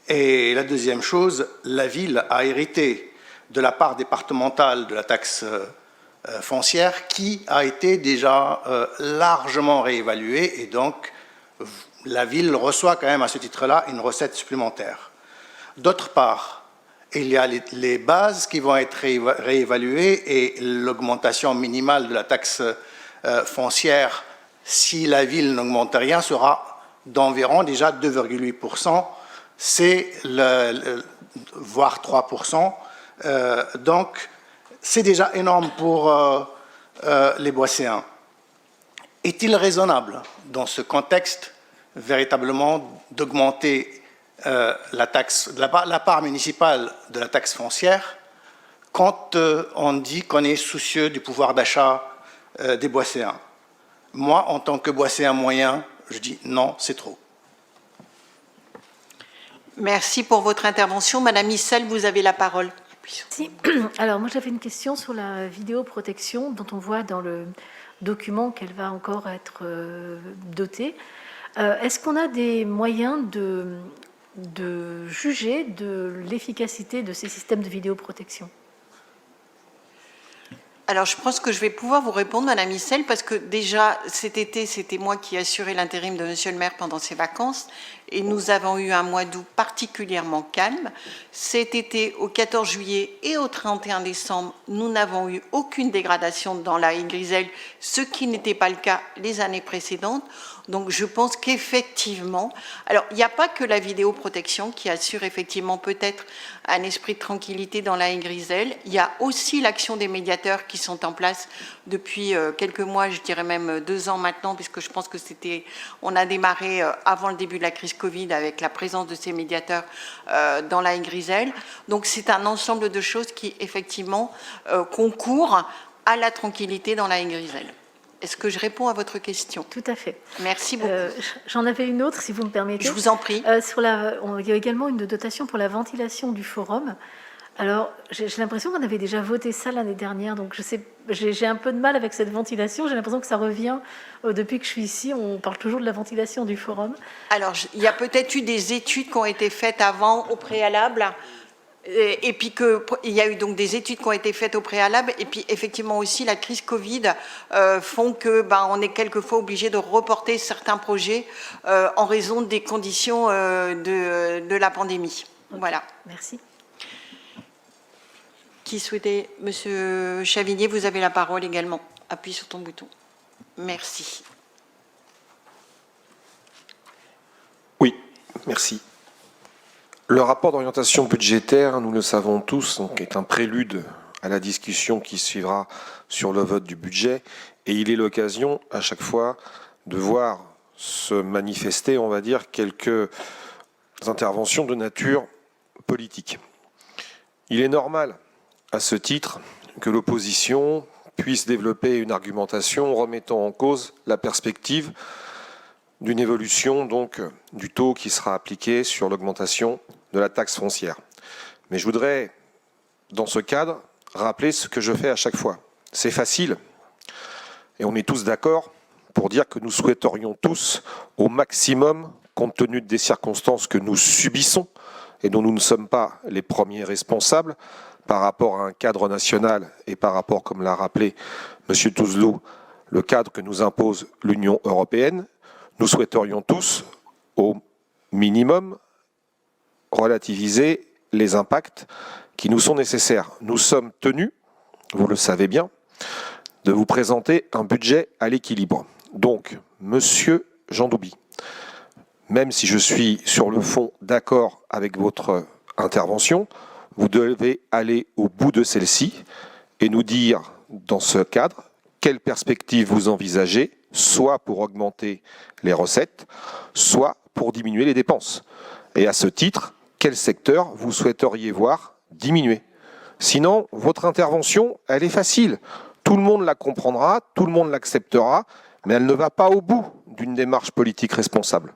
Et la deuxième chose, la ville a hérité de la part départementale de la taxe foncière qui a été déjà largement réévaluée et donc la ville reçoit quand même à ce titre-là une recette supplémentaire. D'autre part, il y a les bases qui vont être réévaluées et l'augmentation minimale de la taxe foncière, si la ville n'augmente rien, sera d'environ déjà 2,8%, c'est voire 3%. Donc, c'est déjà énorme pour les Boisséens. Est-il raisonnable, dans ce contexte, véritablement d'augmenter la part municipale de la taxe foncière quand on dit qu'on est soucieux du pouvoir d'achat des Boisséens? Moi, en tant que Boisséen moyen, je dis non, c'est trop. Merci pour votre intervention. Madame Issel, vous avez la parole. Si. Alors, moi, j'avais une question sur la vidéoprotection dont on voit dans le document qu'elle va encore être dotée. Est-ce qu'on a des moyens de juger de l'efficacité de ces systèmes de vidéoprotection? Alors, je pense que je vais pouvoir vous répondre, Madame Issel, parce que déjà, cet été, c'était moi qui assurais l'intérim de Monsieur le maire pendant ses vacances, et nous avons eu un mois d'août particulièrement calme. Cet été, au 14 juillet et au 31 décembre, nous n'avons eu aucune dégradation dans la haie Griselle, ce qui n'était pas le cas les années précédentes. Donc, je pense qu'effectivement, alors, il n'y a pas que la vidéoprotection qui assure effectivement peut-être un esprit de tranquillité dans la haie Griselle. Il y a aussi l'action des médiateurs qui sont en place depuis quelques mois, je dirais même 2 ans maintenant, puisque je pense que on a démarré avant le début de la crise Covid avec la présence de ces médiateurs dans la haie Griselle. Donc, c'est un ensemble de choses qui, effectivement, concourent à la tranquillité dans la haie Griselle. Est-ce que je réponds à votre question? Tout à fait. Merci beaucoup. J'en avais une autre, si vous me permettez. Je vous en prie. Il y a également une dotation pour la ventilation du forum. Alors, j'ai l'impression qu'on avait déjà voté ça l'année dernière, donc j'ai un peu de mal avec cette ventilation. J'ai l'impression que ça revient depuis que je suis ici. On parle toujours de la ventilation du forum. Alors, il y a peut-être eu des études qui ont été faites avant, au préalable. Et puis qu'il y a eu donc des études qui ont été faites au préalable, et puis effectivement aussi la crise Covid font que on est quelquefois obligé de reporter certains projets en raison des conditions de la pandémie. Okay. Voilà. Merci. Qui souhaitait? Monsieur Chavigné, vous avez la parole également. Appuie sur ton bouton. Merci. Oui, merci. Le rapport d'orientation budgétaire, nous le savons tous, donc, est un prélude à la discussion qui suivra sur le vote du budget, et il est l'occasion à chaque fois de voir se manifester, on va dire, quelques interventions de nature politique. Il est normal, à ce titre, que l'opposition puisse développer une argumentation remettant en cause la perspective d'une évolution donc du taux qui sera appliqué sur l'augmentation de la taxe foncière. Mais je voudrais, dans ce cadre, rappeler ce que je fais à chaque fois. C'est facile, et on est tous d'accord pour dire que nous souhaiterions tous, au maximum, compte tenu des circonstances que nous subissons et dont nous ne sommes pas les premiers responsables, par rapport à un cadre national et par rapport, comme l'a rappelé M. Touzelot, le cadre que nous impose l'Union européenne, nous souhaiterions tous, au minimum, relativiser les impacts qui nous sont nécessaires. Nous sommes tenus, vous le savez bien, de vous présenter un budget à l'équilibre. Donc, Monsieur Jean Doubi, même si je suis sur le fond d'accord avec votre intervention, vous devez aller au bout de celle-ci et nous dire, dans ce cadre, quelles perspectives vous envisagez, soit pour augmenter les recettes, soit pour diminuer les dépenses. Et à ce titre, quel secteur vous souhaiteriez voir diminuer? Sinon, votre intervention, elle est facile. Tout le monde la comprendra, tout le monde l'acceptera, mais elle ne va pas au bout d'une démarche politique responsable.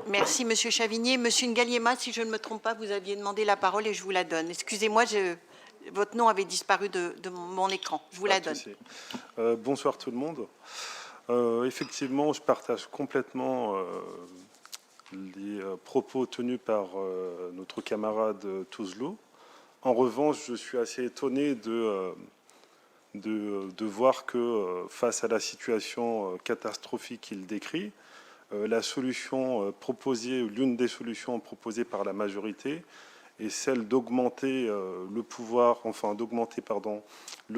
Merci, Monsieur Chavigné. Monsieur Ngaliema, si je ne me trompe pas, vous aviez demandé la parole et je vous la donne. Excusez-moi, votre nom avait disparu de mon écran. Je vous la donne. Bonsoir tout le monde. Effectivement, je partage complètement les propos tenus par notre camarade Touzelot. En revanche, je suis assez étonné de voir que face à la situation catastrophique qu'il décrit, la solution proposée, l'une des solutions proposées par la majorité est celle d'augmenter le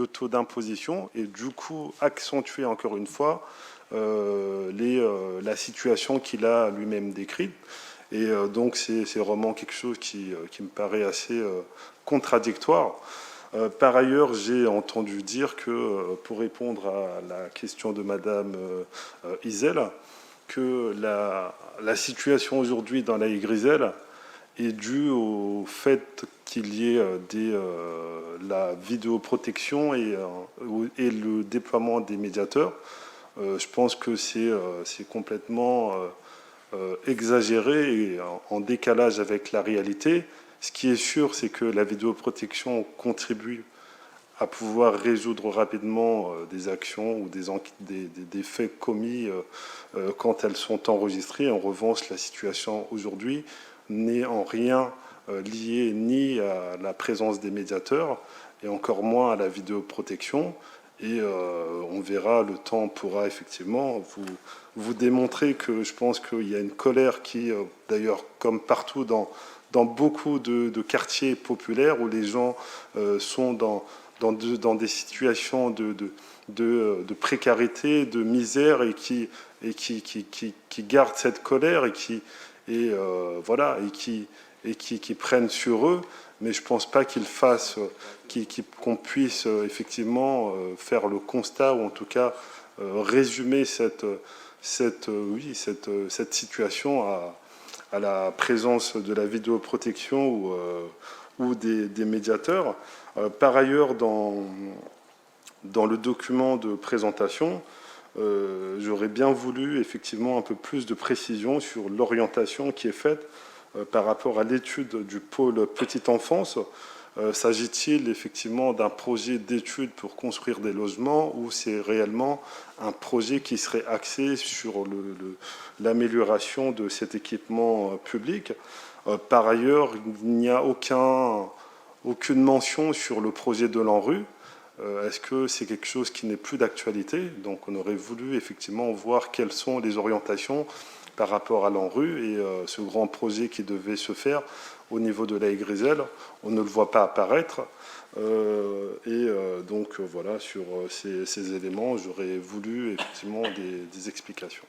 taux d'imposition et du coup accentuer encore une fois la situation qu'il a lui-même décrite. Et donc c'est vraiment quelque chose qui me paraît assez contradictoire. Par ailleurs, j'ai entendu dire que, pour répondre à la question de Madame Isel, que la situation aujourd'hui dans la Griselle est due au fait qu'il y ait la vidéoprotection et le déploiement des médiateurs. Je pense que c'est complètement exagéré et en décalage avec la réalité. Ce qui est sûr, c'est que la vidéoprotection contribue à pouvoir résoudre rapidement des actions ou des faits commis quand elles sont enregistrées. En revanche, la situation aujourd'hui n'est en rien liée ni à la présence des médiateurs et encore moins à la vidéoprotection. Et on verra, le temps pourra effectivement vous démontrer que je pense qu'il y a une colère qui, d'ailleurs, comme partout dans beaucoup de quartiers populaires où les gens sont dans des situations de précarité, de misère et qui gardent cette colère et qui prennent sur eux. Mais je ne pense pas qu'on puisse effectivement faire le constat ou en tout cas résumer cette situation à la présence de la vidéoprotection ou des médiateurs. Par ailleurs, dans le document de présentation, j'aurais bien voulu effectivement un peu plus de précision sur l'orientation qui est faite par rapport à l'étude du pôle petite enfance. S'agit-il effectivement d'un projet d'étude pour construire des logements ou c'est réellement un projet qui serait axé sur l'amélioration de cet équipement public? Par ailleurs, il n'y a aucune mention sur le projet de l'ANRU. Est-ce que c'est quelque chose qui n'est plus d'actualité? Donc on aurait voulu effectivement voir quelles sont les orientations par rapport à l'ANRU et ce grand projet qui devait se faire au niveau de la Griselle, on ne le voit pas apparaître. Donc voilà, sur ces éléments, j'aurais voulu effectivement des explications.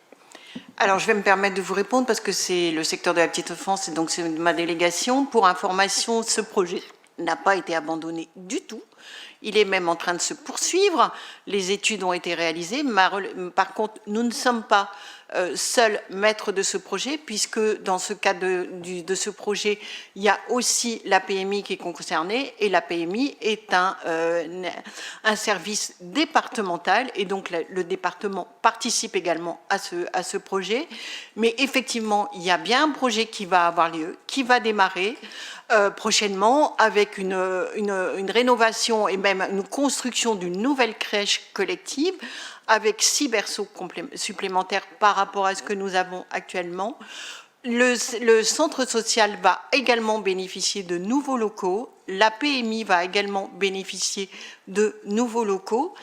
Alors, je vais me permettre de vous répondre parce que c'est le secteur de la petite enfance et donc c'est ma délégation. Pour information, ce projet n'a pas été abandonné du tout. Il est même en train de se poursuivre. Les études ont été réalisées. Par contre, nous ne sommes pas seuls maîtres de ce projet, puisque dans ce cadre de ce projet, il y a aussi la PMI qui est concernée, et la PMI est un service départemental, et donc le département participe également à ce projet. Mais effectivement, il y a bien un projet qui va avoir lieu, qui va démarrer prochainement avec une rénovation et même une construction d'une nouvelle crèche collective avec 6 berceaux supplémentaires par rapport à ce que nous avons actuellement. Le centre social va également bénéficier de nouveaux locaux. La PMI va également bénéficier de nouveaux locaux.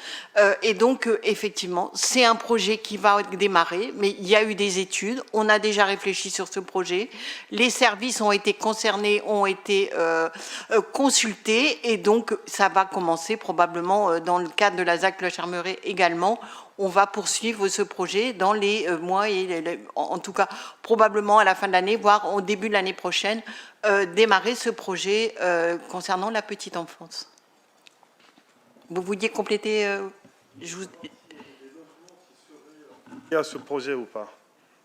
Et donc, effectivement, c'est un projet qui va démarrer, mais il y a eu des études. On a déjà réfléchi sur ce projet. Les services ont été concernés, ont été consultés. Et donc, ça va commencer probablement dans le cadre de la ZAC Le Charmeret également. On va poursuivre ce projet dans les mois et en tout cas probablement à la fin de l'année, voire au début de l'année prochaine, démarrer ce projet concernant la petite enfance. Vous vouliez compléter Il y a ce projet ou pas?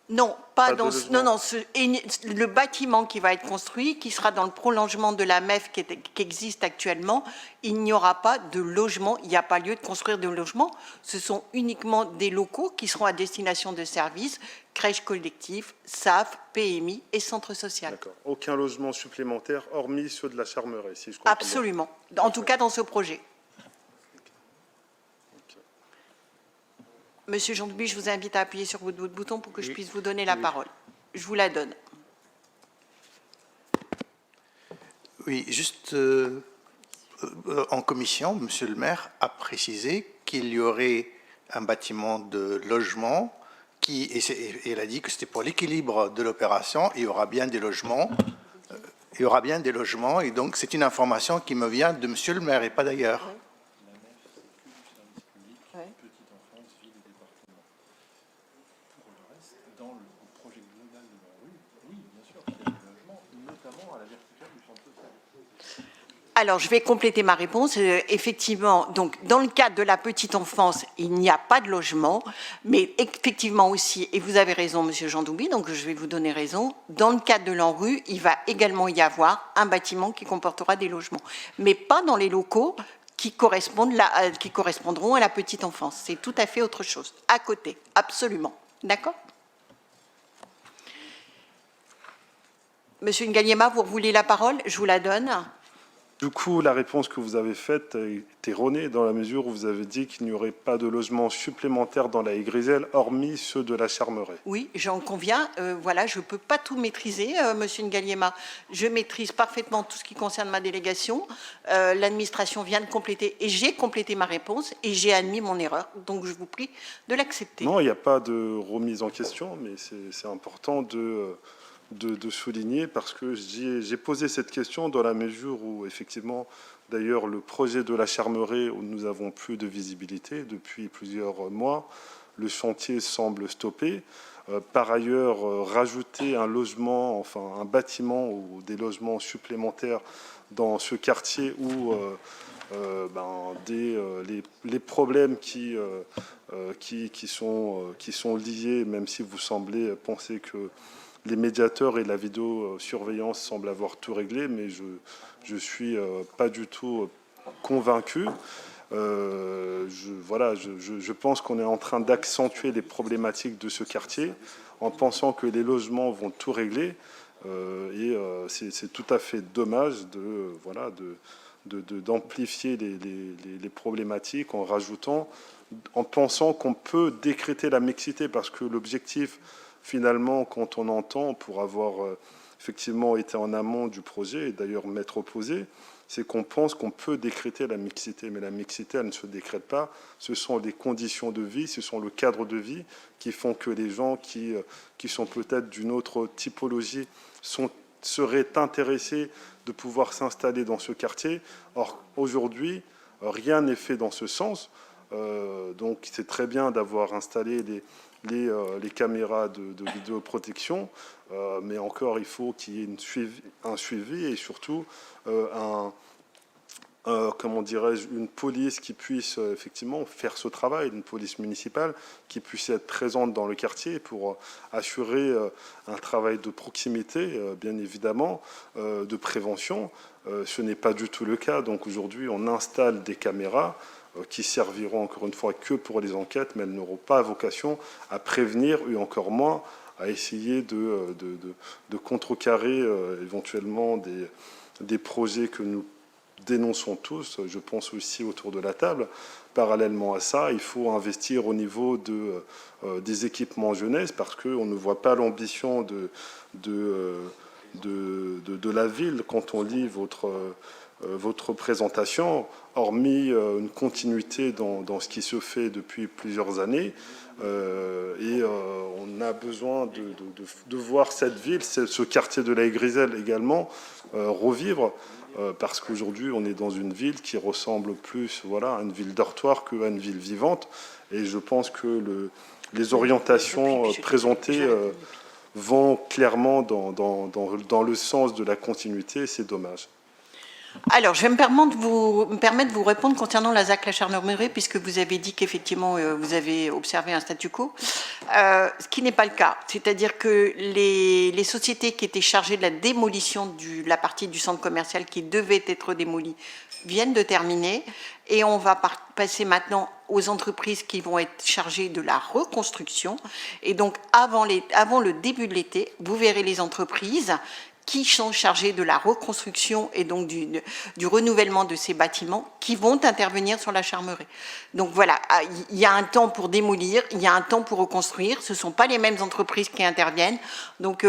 Non, pas dans le bâtiment qui va être construit, qui sera dans le prolongement de la MEF qui existe actuellement, il n'y aura pas de logement, il n'y a pas lieu de construire de logement, ce sont uniquement des locaux qui seront à destination de services, crèches collectives, SAF, PMI et centre social. D'accord. Aucun logement supplémentaire, hormis ceux de la Charmeret, si je comprends Absolument, en tout cas dans ce projet. Monsieur Jean-Duby, je vous invite à appuyer sur votre bouton pour que je puisse vous donner la parole. Je vous la donne. Oui, juste en commission, monsieur le maire a précisé qu'il y aurait un bâtiment de logement et il a dit que c'était pour l'équilibre de l'opération, il y aura bien des logements. Il y aura bien des logements et donc c'est une information qui me vient de monsieur le maire et pas d'ailleurs. Alors, je vais compléter ma réponse. Effectivement, donc, dans le cadre de la petite enfance, il n'y a pas de logement, mais effectivement aussi, et vous avez raison, monsieur Jean Doubi, donc je vais vous donner raison, dans le cadre de l'ANRU, il va également y avoir un bâtiment qui comportera des logements, mais pas dans les locaux qui correspondront à la petite enfance. C'est tout à fait autre chose, à côté, absolument. D'accord ? Monsieur Ngaliema, vous voulez la parole ? Je vous la donne. Du coup, la réponse que vous avez faite est erronée dans la mesure où vous avez dit qu'il n'y aurait pas de logement supplémentaire dans la Griselle, hormis ceux de la Charmeret. Oui, j'en conviens. Voilà, je ne peux pas tout maîtriser, monsieur Ngaliema. Je maîtrise parfaitement tout ce qui concerne ma délégation. L'administration vient de compléter, et j'ai complété ma réponse, et j'ai admis mon erreur. Donc, je vous prie de l'accepter. Non, il n'y a pas de remise en question, mais c'est important de souligner parce que j'ai posé cette question dans la mesure où, effectivement, d'ailleurs, le projet de la Charmeret, où nous avons plus de visibilité depuis plusieurs mois, le chantier semble stoppé. Par ailleurs, rajouter un logement, enfin un bâtiment ou des logements supplémentaires dans ce quartier où les problèmes qui sont liés, même si vous semblez penser que les médiateurs et la vidéosurveillance semblent avoir tout réglé, mais je suis pas du tout convaincu. Je pense qu'on est en train d'accentuer les problématiques de ce quartier en pensant que les logements vont tout régler. C'est tout à fait dommage d'amplifier les problématiques en rajoutant, en pensant qu'on peut décréter la mixité, parce que l'objectif, finalement, quand on entend, pour avoir effectivement été en amont du projet, et d'ailleurs m'être opposé, c'est qu'on pense qu'on peut décréter la mixité, mais la mixité, elle ne se décrète pas. Ce sont les conditions de vie, ce sont le cadre de vie qui font que les gens qui sont peut-être d'une autre typologie seraient intéressés de pouvoir s'installer dans ce quartier. Or, aujourd'hui, rien n'est fait dans ce sens. Donc, c'est très bien d'avoir installé les caméras de vidéoprotection, mais encore, il faut qu'il y ait un suivi et surtout comment dirais-je, une police qui puisse effectivement faire ce travail, une police municipale qui puisse être présente dans le quartier pour assurer un travail de proximité, bien évidemment, de prévention. Ce n'est pas du tout le cas. Donc aujourd'hui, on installe des caméras qui serviront encore une fois que pour les enquêtes, mais elles n'auront pas vocation à prévenir, et encore moins à essayer de contrecarrer éventuellement des projets que nous dénonçons tous, je pense aussi autour de la table. Parallèlement à ça, il faut investir au niveau des équipements jeunesse, parce qu'on ne voit pas l'ambition de la ville quand on lit votre présentation, hormis une continuité dans ce qui se fait depuis plusieurs années. Et on a besoin de voir cette ville, ce quartier de la Haye-Griselle également, revivre, parce qu'aujourd'hui on est dans une ville qui ressemble plus à une ville dortoir qu'à une ville vivante. Et je pense que les orientations présentées vont clairement dans le sens de la continuité. C'est dommage. Alors, je vais me permettre de vous répondre concernant la ZAC La Charmeraie, puisque vous avez dit qu'effectivement, vous avez observé un statu quo, ce qui n'est pas le cas. C'est-à-dire que les sociétés qui étaient chargées de la démolition de la partie du centre commercial qui devait être démolie viennent de terminer, et on va passer maintenant aux entreprises qui vont être chargées de la reconstruction. Et donc, avant le début de l'été, vous verrez les entreprises qui sont chargés de la reconstruction et donc du renouvellement de ces bâtiments qui vont intervenir sur la Charmeraie. Donc voilà, il y a un temps pour démolir, il y a un temps pour reconstruire, ce ne sont pas les mêmes entreprises qui interviennent, donc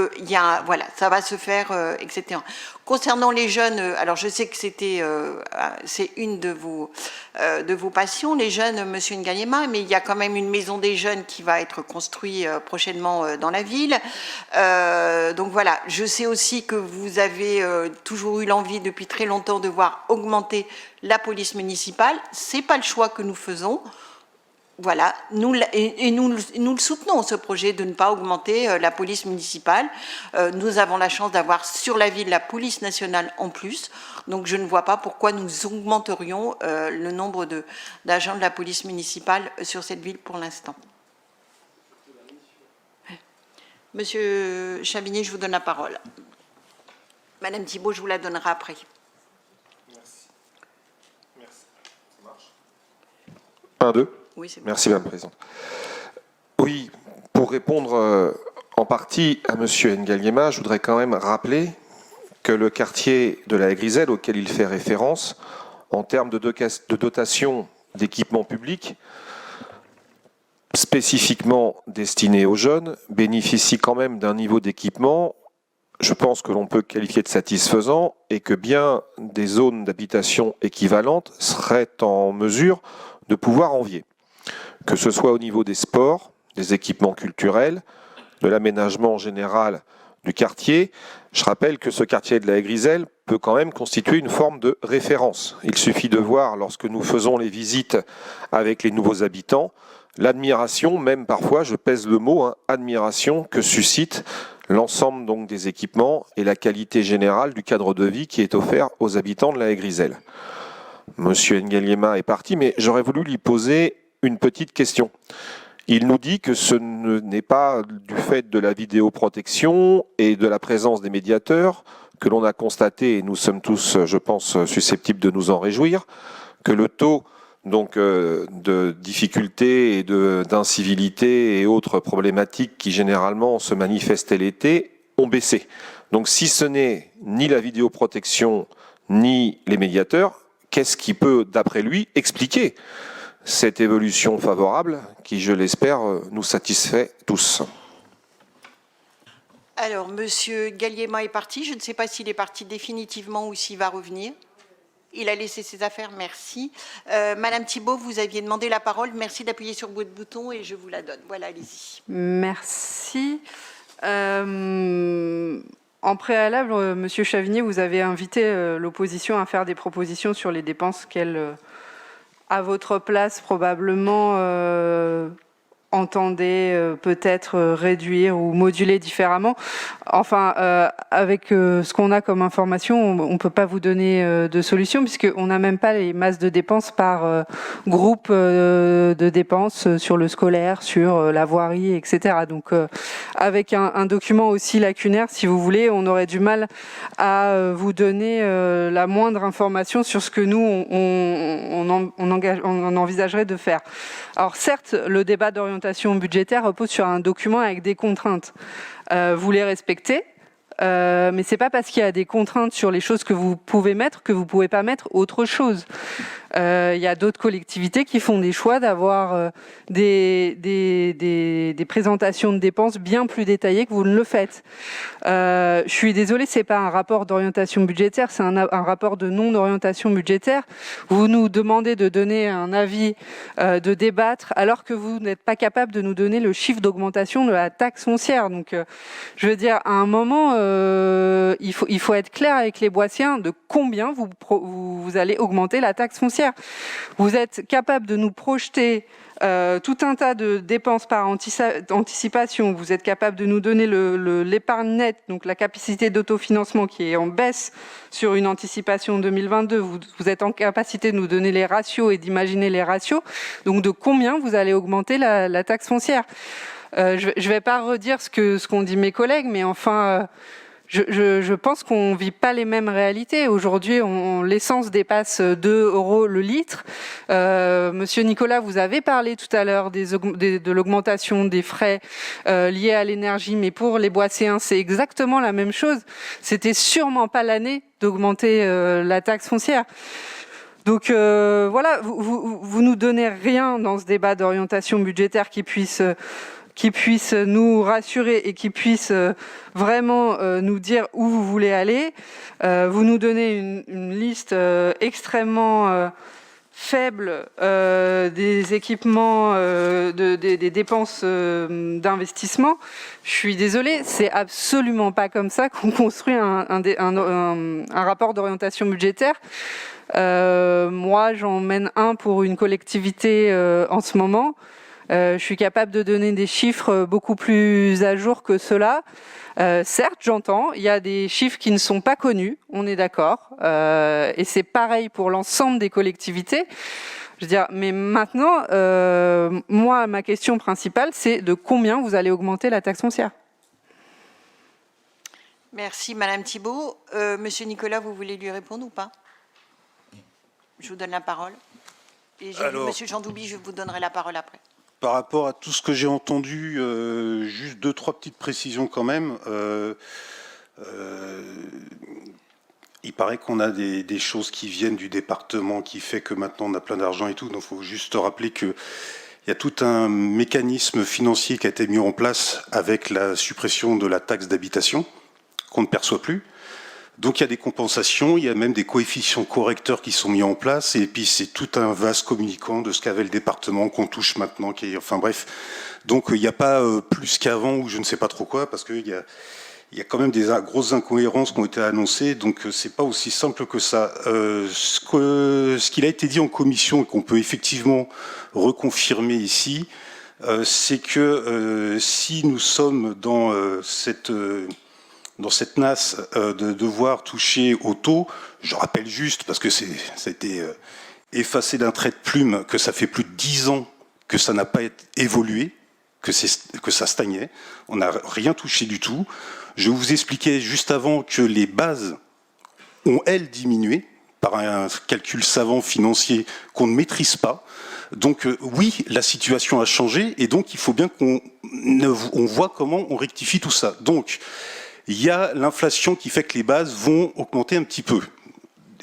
voilà, ça va se faire, etc. Concernant les jeunes, alors je sais que c'est une de vos passions, les jeunes, Monsieur Ngaliema, mais il y a quand même une maison des jeunes qui va être construite prochainement dans la ville. Donc voilà, je sais aussi que vous avez toujours eu l'envie depuis très longtemps de voir augmenter la police municipale. C'est pas le choix que nous faisons. Voilà, nous le soutenons, ce projet de ne pas augmenter la police municipale. Nous avons la chance d'avoir sur la ville la police nationale en plus, donc je ne vois pas pourquoi nous augmenterions le nombre d'agents de la police municipale sur cette ville pour l'instant. Monsieur Chabinier, je vous donne la parole. Madame Thibault, je vous la donnerai après. Merci. Ça marche. 1, 2. Oui, c'est bon. Merci, Madame la Présidente. Oui, pour répondre en partie à Monsieur Ngaliema, je voudrais quand même rappeler que le quartier de la Haye-Griselle, auquel il fait référence, en termes de dotation d'équipements publics, spécifiquement destinés aux jeunes, bénéficie quand même d'un niveau d'équipement, je pense que l'on peut qualifier de satisfaisant, et que bien des zones d'habitation équivalentes seraient en mesure de pouvoir envier. Que ce soit au niveau des sports, des équipements culturels, de l'aménagement général du quartier. Je rappelle que ce quartier de la Haye-Griselle peut quand même constituer une forme de référence. Il suffit de voir, lorsque nous faisons les visites avec les nouveaux habitants, l'admiration, même parfois, je pèse le mot, admiration, que suscite l'ensemble donc des équipements et la qualité générale du cadre de vie qui est offert aux habitants de la Haye-Griselle. Monsieur Ngaliema est parti, mais j'aurais voulu lui poser une petite question. Il nous dit que ce n'est pas du fait de la vidéoprotection et de la présence des médiateurs que l'on a constaté, et nous sommes tous, je pense, susceptibles de nous en réjouir, que le taux donc de difficultés et d'incivilité et autres problématiques qui généralement se manifestaient l'été ont baissé. Donc si ce n'est ni la vidéoprotection ni les médiateurs, qu'est-ce qui peut, d'après lui, expliquer cette évolution favorable qui, je l'espère, nous satisfait tous. Alors, Monsieur Galliema est parti. Je ne sais pas s'il est parti définitivement ou s'il va revenir. Il a laissé ses affaires, merci. Madame Thibault, vous aviez demandé la parole. Merci d'appuyer sur votre bouton et je vous la donne. Voilà, allez-y. Merci. En préalable, Monsieur Chavigné, vous avez invité l'opposition à faire des propositions sur les dépenses qu'elle, à votre place, probablement entendez peut-être réduire ou moduler différemment. Enfin, avec ce qu'on a comme information, on ne peut pas vous donner de solution puisqu'on n'a même pas les masses de dépenses par groupe de dépenses sur le scolaire, sur la voirie, etc. Donc, avec un document aussi lacunaire, si vous voulez, on aurait du mal à vous donner la moindre information sur ce que nous, on envisagerait de faire. Alors certes, le débat d'orientation budgétaire repose sur un document avec des contraintes. Vous les respectez, mais c'est pas parce qu'il y a des contraintes sur les choses que vous pouvez mettre que vous pouvez pas mettre autre chose. Il y a d'autres collectivités qui font des choix d'avoir des présentations de dépenses bien plus détaillées que vous ne le faites. Je suis désolée, c'est pas un rapport d'orientation budgétaire, c'est un rapport de non-orientation budgétaire. Vous nous demandez de donner un avis, de débattre, alors que vous n'êtes pas capable de nous donner le chiffre d'augmentation de la taxe foncière. Donc, je veux dire, à un moment, il faut être clair avec les Boissiens de combien vous allez augmenter la taxe foncière. Vous êtes capable de nous projeter tout un tas de dépenses par anticipation. Vous êtes capable de nous donner l'épargne nette, donc la capacité d'autofinancement qui est en baisse sur une anticipation 2022. Vous êtes en capacité de nous donner les ratios et d'imaginer les ratios. Donc de combien vous allez augmenter la taxe foncière. Je ne vais pas redire ce qu'ont dit mes collègues, mais enfin... Je pense qu'on ne vit pas les mêmes réalités. Aujourd'hui, l'essence dépasse 2 € le litre. Monsieur Nicolas, vous avez parlé tout à l'heure de l'augmentation des frais liés à l'énergie, mais pour les Boissiens, c'est exactement la même chose. C'était sûrement pas l'année d'augmenter la taxe foncière. Donc voilà, vous nous donnez rien dans ce débat d'orientation budgétaire qui puisse nous rassurer et qui puisse vraiment nous dire où vous voulez aller. Vous nous donnez une liste extrêmement faible des équipements, des dépenses d'investissement. Je suis désolée, c'est absolument pas comme ça qu'on construit un rapport d'orientation budgétaire. Moi, j'en mène un pour une collectivité en ce moment. Je suis capable de donner des chiffres beaucoup plus à jour que cela. Certes, j'entends, il y a des chiffres qui ne sont pas connus, on est d'accord. Et c'est pareil pour l'ensemble des collectivités. Je veux dire, mais maintenant, moi, ma question principale, c'est de combien vous allez augmenter la taxe foncière ? Merci, Madame Thibault. Monsieur Nicolas, vous voulez lui répondre ou pas? Je vous donne la parole. Et Monsieur Chandoubi, je vous donnerai la parole après. Par rapport à tout ce que j'ai entendu, juste 2-3 petites précisions quand même. Il paraît qu'on a des choses qui viennent du département qui fait que maintenant on a plein d'argent et tout. Donc il faut juste rappeler qu'il y a tout un mécanisme financier qui a été mis en place avec la suppression de la taxe d'habitation qu'on ne perçoit plus. Donc il y a des compensations, il y a même des coefficients correcteurs qui sont mis en place, et puis c'est tout un vaste communicant de ce qu'avait le département qu'on touche maintenant, enfin bref. Donc il n'y a pas plus qu'avant ou je ne sais pas trop quoi, parce qu'il y a quand même des grosses incohérences qui ont été annoncées, donc c'est pas aussi simple que ça. Ce qu'il a été dit en commission et qu'on peut effectivement reconfirmer ici, c'est que si nous sommes dans cette nasse de devoir toucher au taux, je rappelle juste, parce que ça a été effacé d'un trait de plume, que ça fait plus de 10 ans que ça n'a pas évolué, que ça stagnait, on n'a rien touché du tout. Je vous expliquais juste avant que les bases ont, elles, diminué par un calcul savant financier qu'on ne maîtrise pas. Donc oui, la situation a changé, et donc il faut bien qu'on voit comment on rectifie tout ça. Donc, il y a l'inflation qui fait que les bases vont augmenter un petit peu.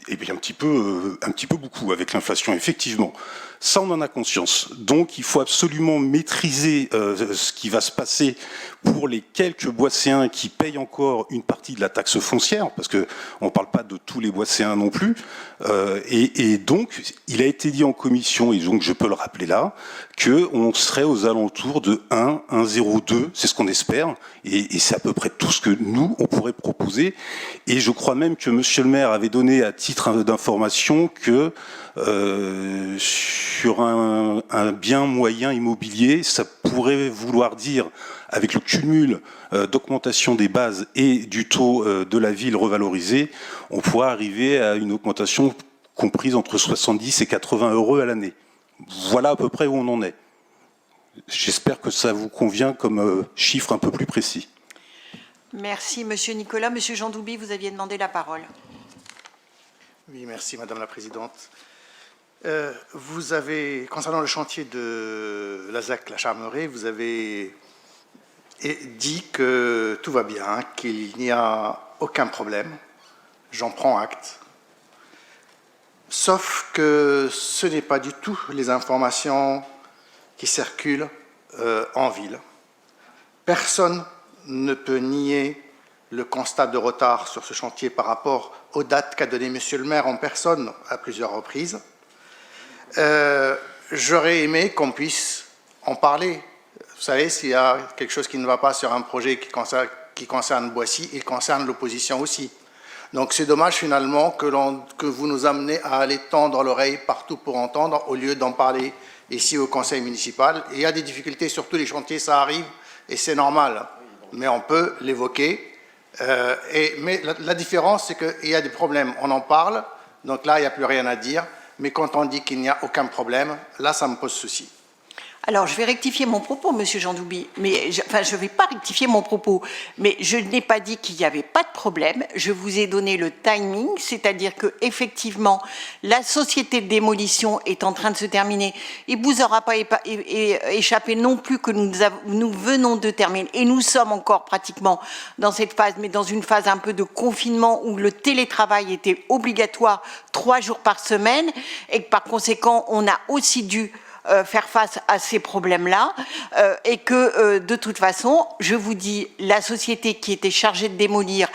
Eh bien, un petit peu beaucoup avec l'inflation, effectivement. Ça, on en a conscience. Donc, il faut absolument maîtriser ce qui va se passer pour les quelques Boisséens qui payent encore une partie de la taxe foncière, parce que on ne parle pas de tous les Boisséens non plus. Et donc, il a été dit en commission, et donc je peux le rappeler là, qu'on serait aux alentours de 1,02, c'est ce qu'on espère, et c'est à peu près tout ce que nous, on pourrait proposer. Et je crois même que monsieur le maire avait donné à titre d'information que sur un bien moyen immobilier, ça pourrait vouloir dire, avec le cumul d'augmentation des bases et du taux de la ville revalorisé, on pourrait arriver à une augmentation comprise entre 70 et 80 euros à l'année. Voilà à peu près où on en est. J'espère que ça vous convient comme chiffre un peu plus précis. Merci, monsieur Nicolas. Monsieur Jean Doubi, vous aviez demandé la parole. Oui, merci, Madame la Présidente. Vous avez, concernant le chantier de la ZAC La Charmeraie, vous avez dit que tout va bien, qu'il n'y a aucun problème. J'en prends acte. Sauf que ce n'est pas du tout les informations qui circulent en ville. Personne ne peut nier le constat de retard sur ce chantier par rapport aux dates qu'a donné monsieur le maire en personne à plusieurs reprises. J'aurais aimé qu'on puisse en parler. Vous savez, s'il y a quelque chose qui ne va pas sur un projet qui concerne Boissy, il concerne l'opposition aussi. Donc c'est dommage finalement que vous nous amenez à aller tendre l'oreille partout pour entendre au lieu d'en parler ici au conseil municipal. Et il y a des difficultés sur tous les chantiers, ça arrive et c'est normal. Mais on peut l'évoquer. Mais la différence, c'est qu'il y a des problèmes. On en parle, donc là, il n'y a plus rien à dire. Mais quand on dit qu'il n'y a aucun problème, là, ça me pose souci. Alors, je vais rectifier mon propos, monsieur Jean Doubi. Mais, je ne vais pas rectifier mon propos. Mais je n'ai pas dit qu'il n'y avait pas de problème. Je vous ai donné le timing, c'est-à-dire que effectivement, la société de démolition est en train de se terminer. Il ne vous aura pas échappé non plus que nous venons de terminer. Et nous sommes encore pratiquement dans cette phase, mais dans une phase un peu de confinement où le télétravail était obligatoire 3 jours par semaine. Et que par conséquent, on a aussi dû faire face à ces problèmes-là et que de toute façon, je vous dis, la société qui était chargée de démolir,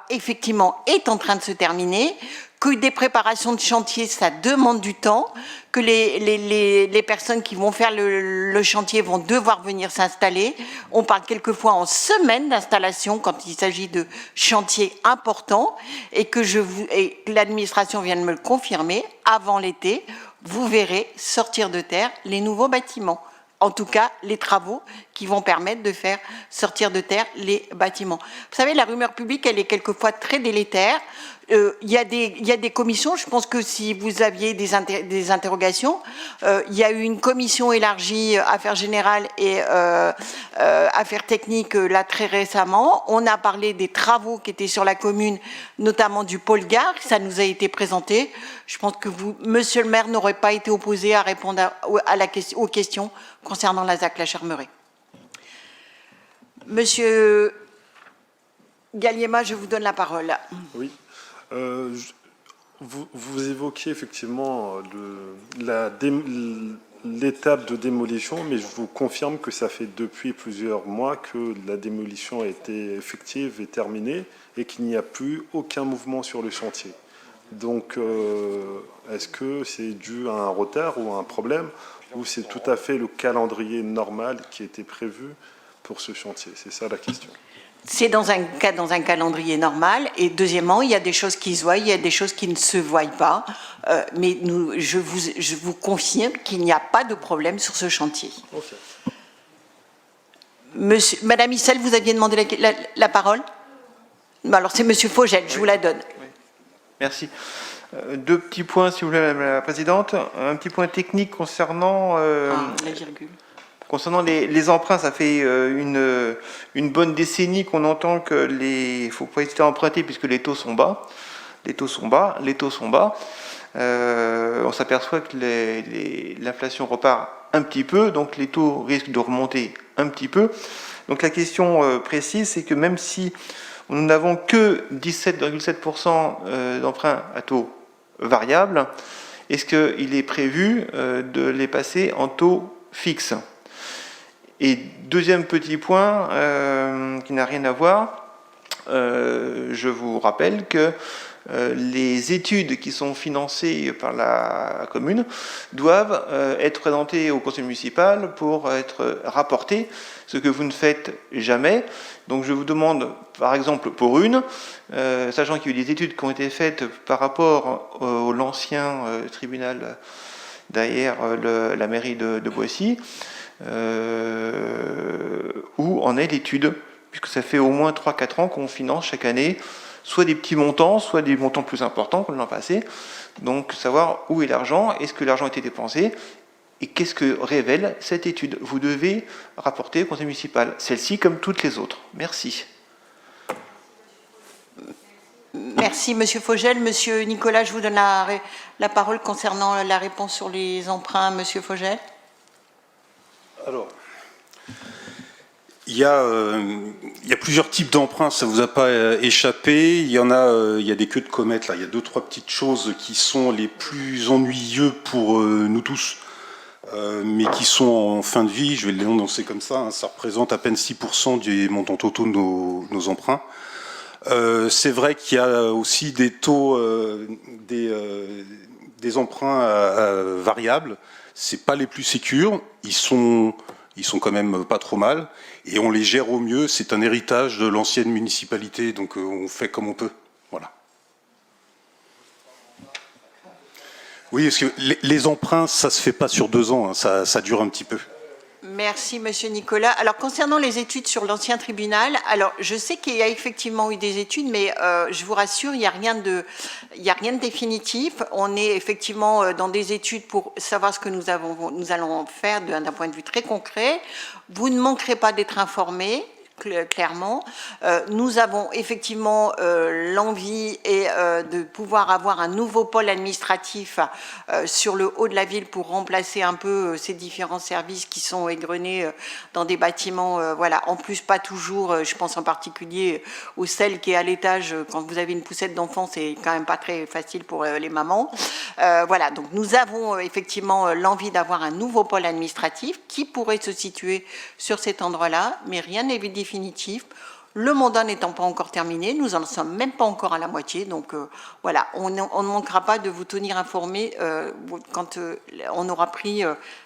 effectivement, est en train de se terminer, que des préparations de chantier, ça demande du temps, que les personnes qui vont faire le chantier vont devoir venir s'installer. On parle quelquefois en semaines d'installation quand il s'agit de chantiers importants et que l'administration vient de me le confirmer, avant l'été, vous verrez sortir de terre les nouveaux bâtiments. En tout cas, les travaux qui vont permettre de faire sortir de terre les bâtiments. Vous savez, la rumeur publique, elle est quelquefois très délétère. Il y a des commissions. Je pense que si vous aviez des interrogations, il y a eu une commission élargie Affaires générales et Affaires techniques là très récemment. On a parlé des travaux qui étaient sur la commune, notamment du pôle gare. Ça nous a été présenté. Je pense que vous, monsieur le maire, n'aurez pas été opposé à répondre aux questions concernant la ZAC La Charmeraie. Monsieur Galliema, je vous donne la parole. Oui. Vous évoquiez effectivement l'étape de démolition, mais je vous confirme que ça fait depuis plusieurs mois que la démolition a été effective et terminée et qu'il n'y a plus aucun mouvement sur le chantier. Donc, est-ce que c'est dû à un retard ou à un problème, ou c'est tout à fait le calendrier normal qui était prévu pour ce chantier? C'est ça la question. C'est dans un calendrier normal. Et deuxièmement, il y a des choses qui se voient, il y a des choses qui ne se voient pas. Mais je vous confirme qu'il n'y a pas de problème sur ce chantier. Okay. Madame Issel, vous aviez demandé la parole? Alors c'est Monsieur Fogel, je vous la donne. Oui. Merci. 2 petits points, si vous voulez, Madame la Présidente. Un petit point technique concernant... la virgule. Concernant les emprunts, ça fait une bonne décennie qu'on entend que il ne faut pas hésiter à emprunter puisque les taux sont bas. Les taux sont bas. On s'aperçoit que l'inflation repart un petit peu, donc les taux risquent de remonter un petit peu. Donc la question précise, c'est que même si nous n'avons que 17,7% d'emprunts à taux variables, est-ce qu'il est prévu de les passer en taux fixe? Et deuxième petit point qui n'a rien à voir, je vous rappelle que les études qui sont financées par la commune doivent être présentées au conseil municipal pour être rapportées, ce que vous ne faites jamais. Donc je vous demande, par exemple, pour une, sachant qu'il y a eu des études qui ont été faites par rapport à l'ancien tribunal derrière la mairie de Boissy, où en est l'étude, puisque ça fait au moins 3-4 ans qu'on finance chaque année soit des petits montants, soit des montants plus importants que l'an passé. Donc savoir où est l'argent, est-ce que l'argent a été dépensé, et qu'est-ce que révèle cette étude. Vous devez rapporter au conseil municipal, celle-ci comme toutes les autres. Merci. Merci, Monsieur Fogel. Monsieur Nicolas, je vous donne la parole concernant la réponse sur les emprunts. Monsieur Fogel. Alors, il y a plusieurs types d'emprunts, ça ne vous a pas échappé. Il y a des queues de comète, là. Il y a 2-3 petites choses qui sont les plus ennuyeux pour nous tous, mais qui sont en fin de vie. Je vais les annoncer comme ça. Hein. Ça représente à peine 6% des montants totaux de nos emprunts. C'est vrai qu'il y a aussi des taux, des emprunts variables. C'est pas les plus sécures. Ils sont quand même pas trop mal et on les gère au mieux. C'est un héritage de l'ancienne municipalité, donc on fait comme on peut. Voilà. Oui, parce que les emprunts, ça se fait pas sur 2 ans, hein, ça dure un petit peu. Merci, Monsieur Nicolas. Alors, concernant les études sur l'ancien tribunal, alors je sais qu'il y a effectivement eu des études, mais je vous rassure, il n'y a rien de définitif. On est effectivement dans des études pour savoir ce que nous allons faire d'un point de vue très concret. Vous ne manquerez pas d'être informés. Clairement, nous avons effectivement l'envie de pouvoir avoir un nouveau pôle administratif sur le haut de la ville pour remplacer un peu ces différents services qui sont égrenés dans des bâtiments, voilà, en plus pas toujours, je pense en particulier au celle qui est à l'étage, quand vous avez une poussette d'enfant, c'est quand même pas très facile pour les mamans. Voilà, donc nous avons effectivement l'envie d'avoir un nouveau pôle administratif qui pourrait se situer sur cet endroit-là, mais rien n'est définitif. Le mandat n'étant pas encore terminé, nous n'en sommes même pas encore à la moitié, donc voilà, on ne manquera pas de vous tenir informés quand on aura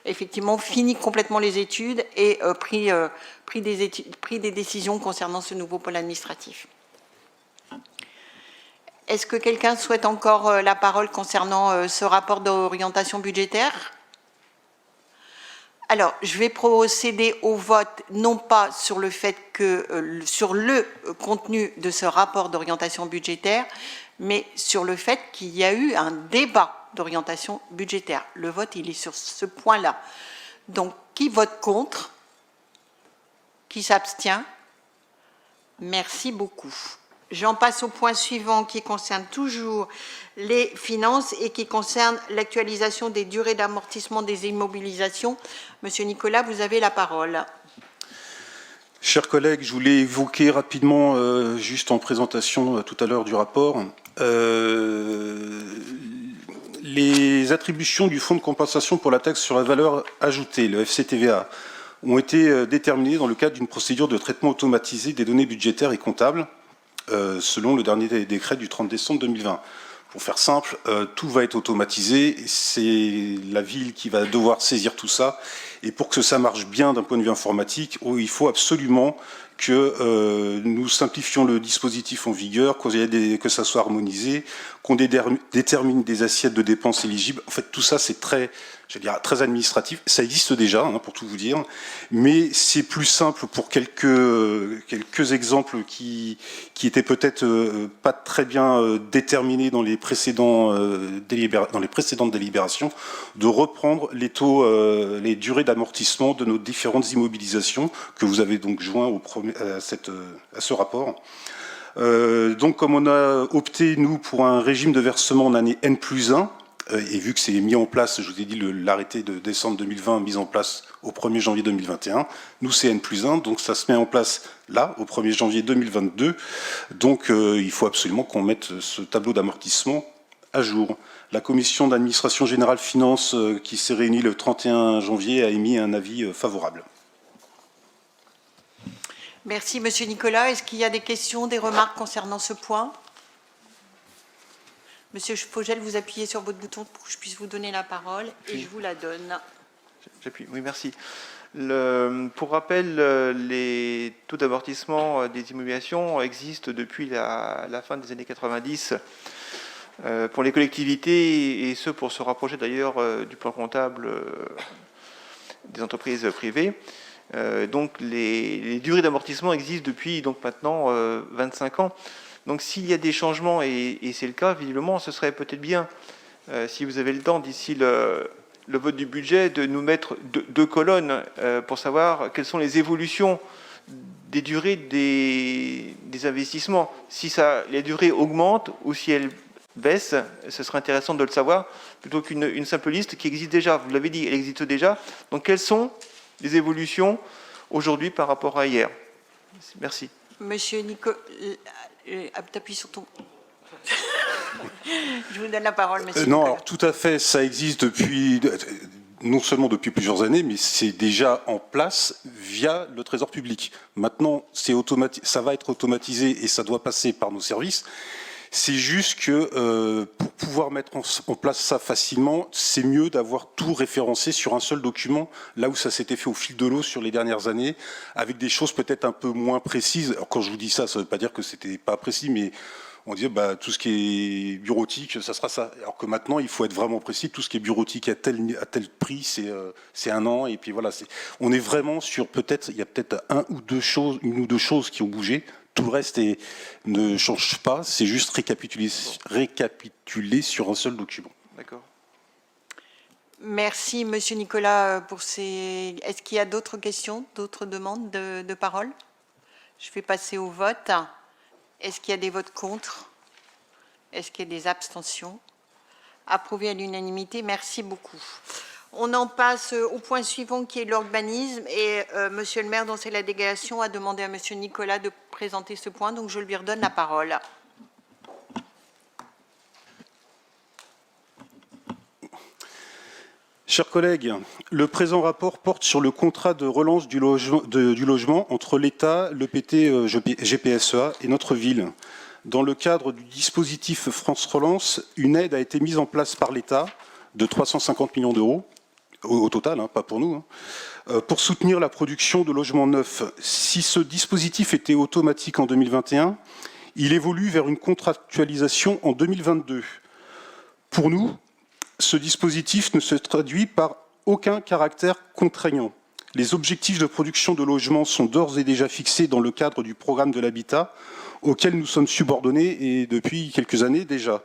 effectivement fini complètement les études et pris des décisions concernant ce nouveau pôle administratif. Est-ce que quelqu'un souhaite encore la parole concernant ce rapport d'orientation budgétaire ? Alors, je vais procéder au vote, non pas sur le fait que, sur le contenu de ce rapport d'orientation budgétaire, mais sur le fait qu'il y a eu un débat d'orientation budgétaire. Le vote, il est sur ce point-là. Donc, qui vote contre? Qui s'abstient? Merci beaucoup. J'en passe au point suivant qui concerne toujours les finances et qui concerne l'actualisation des durées d'amortissement des immobilisations. Monsieur Nicolas, vous avez la parole. Chers collègues, je voulais évoquer rapidement, juste en présentation tout à l'heure du rapport, les attributions du fonds de compensation pour la taxe sur la valeur ajoutée, le FCTVA, ont été déterminées dans le cadre d'une procédure de traitement automatisé des données budgétaires et comptables, selon le dernier décret du 30 décembre 2020. Pour faire simple, tout va être automatisé, c'est la ville qui va devoir saisir tout ça, et pour que ça marche bien d'un point de vue informatique, il faut absolument que nous simplifions le dispositif en vigueur, que ça soit harmonisé, qu'on détermine des assiettes de dépenses éligibles. En fait, tout ça, c'est très administratif. Ça existe déjà, hein, pour tout vous dire, mais c'est plus simple pour quelques exemples qui étaient peut-être pas très bien déterminés dans les précédentes délibérations, de reprendre les taux, les durées d'amortissement de nos différentes immobilisations que vous avez donc joint à ce rapport. Donc, comme on a opté, nous, pour un régime de versement en année N+1, et vu que c'est mis en place, je vous ai dit, l'arrêté de décembre 2020 mis en place au 1er janvier 2021, nous c'est N+1, donc ça se met en place là, au 1er janvier 2022. Donc il faut absolument qu'on mette ce tableau d'amortissement à jour. La commission d'administration générale finance qui s'est réunie le 31 janvier a émis un avis favorable. Merci, Monsieur Nicolas. Est-ce qu'il y a des questions, des remarques concernant ce point? Monsieur Fogel, vous appuyez sur votre bouton pour que je puisse vous donner la parole et je vous la donne. J'appuie. Oui, merci. Pour rappel, les taux d'amortissement des immobilisations existent depuis la fin des années 90 pour les collectivités et ceux pour se rapprocher d'ailleurs du plan comptable des entreprises privées. Donc les durées d'amortissement existent depuis donc maintenant 25 ans. Donc s'il y a des changements, et c'est le cas, visiblement, ce serait peut-être bien, si vous avez le temps d'ici le vote du budget, de nous mettre deux colonnes pour savoir quelles sont les évolutions des durées des investissements. Si les durées augmentent ou si elles baissent, ce serait intéressant de le savoir, plutôt qu'une simple liste qui existe déjà. Vous l'avez dit, elle existe déjà. Donc quelles sont les évolutions aujourd'hui par rapport à hier? Merci. Monsieur Nicolas, t'appuies sur ton... Je vous donne la parole, monsieur Non, Nicolas. alors, tout à fait, ça existe depuis, non seulement depuis plusieurs années, mais c'est déjà en place via le Trésor public. Maintenant, ça va être automatisé et ça doit passer par nos services. C'est juste que pour pouvoir mettre en place ça facilement, c'est mieux d'avoir tout référencé sur un seul document, là où ça s'était fait au fil de l'eau sur les dernières années, avec des choses peut-être un peu moins précises. Alors quand je vous dis ça, ça ne veut pas dire que c'était pas précis, mais on dit tout ce qui est bureautique, ça sera ça. Alors que maintenant, il faut être vraiment précis. Tout ce qui est bureautique à tel prix, c'est 1 an. Et puis voilà, on est vraiment sur il y a peut-être une ou deux choses qui ont bougé. Tout le reste ne change pas, c'est juste récapitulé sur un seul document. D'accord. Merci, monsieur Nicolas, pour ces... Est-ce qu'il y a d'autres questions, d'autres demandes de parole? Je vais passer au vote. Est-ce qu'il y a des votes contre? Est-ce qu'il y a des abstentions? Approuvé à l'unanimité, merci beaucoup. On en passe au point suivant qui est l'urbanisme et monsieur le maire, dont c'est la délégation, a demandé à monsieur Nicolas de présenter ce point, donc je lui redonne la parole. Chers collègues, le présent rapport porte sur le contrat de relance du logement entre l'État, le PT GPSEA et notre ville. Dans le cadre du dispositif France Relance, une aide a été mise en place par l'État de 350 millions d'euros, au total, pas pour nous, pour soutenir la production de logements neufs. Si ce dispositif était automatique en 2021, il évolue vers une contractualisation en 2022. Pour nous, ce dispositif ne se traduit par aucun caractère contraignant. Les objectifs de production de logements sont d'ores et déjà fixés dans le cadre du programme de l'habitat, auquel nous sommes subordonnés et depuis quelques années déjà.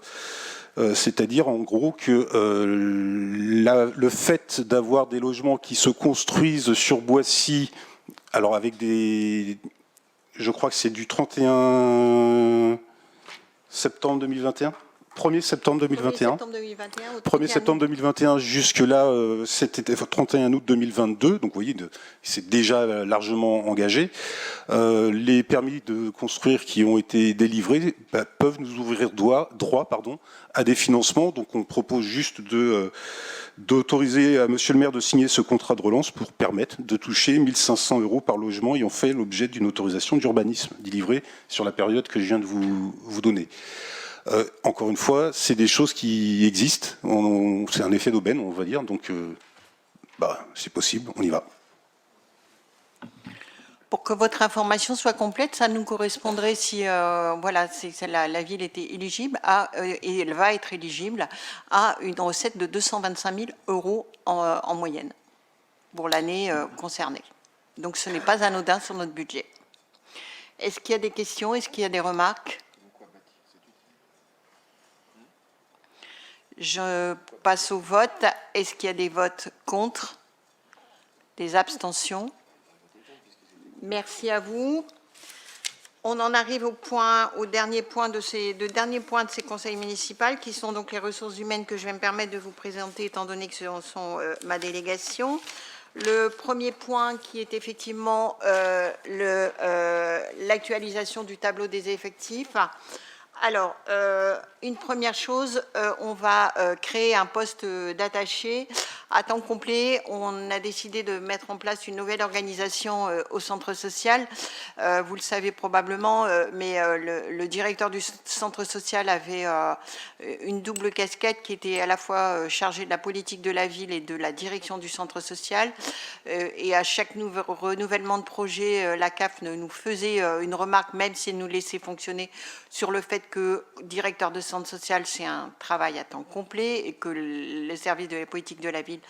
C'est-à-dire en gros que le fait d'avoir des logements qui se construisent sur Boissy, alors avec je crois que c'est du 31 septembre 2021, 1er septembre 2021. 1er septembre 2021, jusque-là, c'était 31 août 2022. Donc, vous voyez, c'est déjà largement engagé. Les permis de construire qui ont été délivrés peuvent nous ouvrir droit à des financements. Donc, on propose juste d'autoriser à monsieur le maire de signer ce contrat de relance pour permettre de toucher 1 500 € par logement ayant fait l'objet d'une autorisation d'urbanisme délivrée sur la période que je viens de vous donner. Encore une fois, c'est des choses qui existent. C'est un effet d'aubaine, on va dire. Donc, c'est possible, on y va. Pour que votre information soit complète, ça nous correspondrait si la ville était éligible et elle va être éligible à une recette de 225 000 € en moyenne pour l'année concernée. Donc, ce n'est pas anodin sur notre budget. Est-ce qu'il y a des questions? Est-ce qu'il y a des remarques? Je passe au vote. Est-ce qu'il y a des votes contre? Des abstentions? Merci à vous. On en arrive au dernier point de ces conseils municipaux, qui sont donc les ressources humaines que je vais me permettre de vous présenter, étant donné que ce sont ma délégation. Le premier point qui est effectivement l'actualisation du tableau des effectifs. Alors, une première chose, on va créer un poste d'attaché à temps complet. On a décidé de mettre en place une nouvelle organisation au centre social. Vous le savez probablement, mais le directeur du centre social avait une double casquette qui était à la fois chargé de la politique de la ville et de la direction du centre social. Et à chaque renouvellement de projet, la CAF nous faisait une remarque, même si elle nous laissait fonctionner, sur le fait que directeur de centre social, c'est un travail à temps complet et que le service de la politique de la ville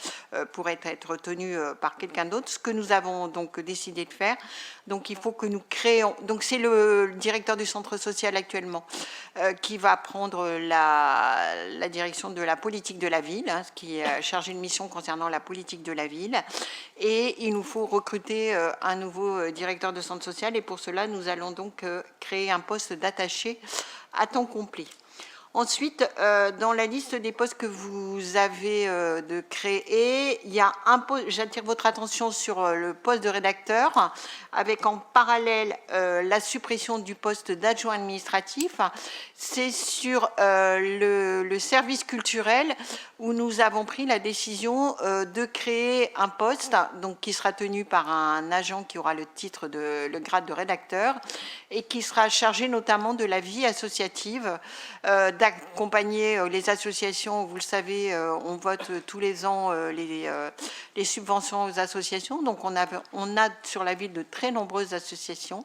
pourrait être tenu par quelqu'un d'autre, ce que nous avons donc décidé de faire. Donc il faut que nous créons, donc c'est le directeur du centre social actuellement qui va prendre la direction de la politique de la ville, hein, ce qui est chargé de mission concernant la politique de la ville, et il nous faut recruter un nouveau directeur de centre social, et pour cela nous allons donc créer un poste d'attaché à temps complet. Ensuite, dans la liste des postes que vous avez de créer, il y a un poste, j'attire votre attention sur le poste de rédacteur, avec en parallèle la suppression du poste d'adjoint administratif. C'est sur le service culturel où nous avons pris la décision de créer un poste donc, qui sera tenu par un agent qui aura le titre le grade de rédacteur et qui sera chargé notamment de la vie associative, d'accompagner les associations. Vous le savez, on vote tous les ans les subventions aux associations. Donc on a sur la ville de très nombreuses associations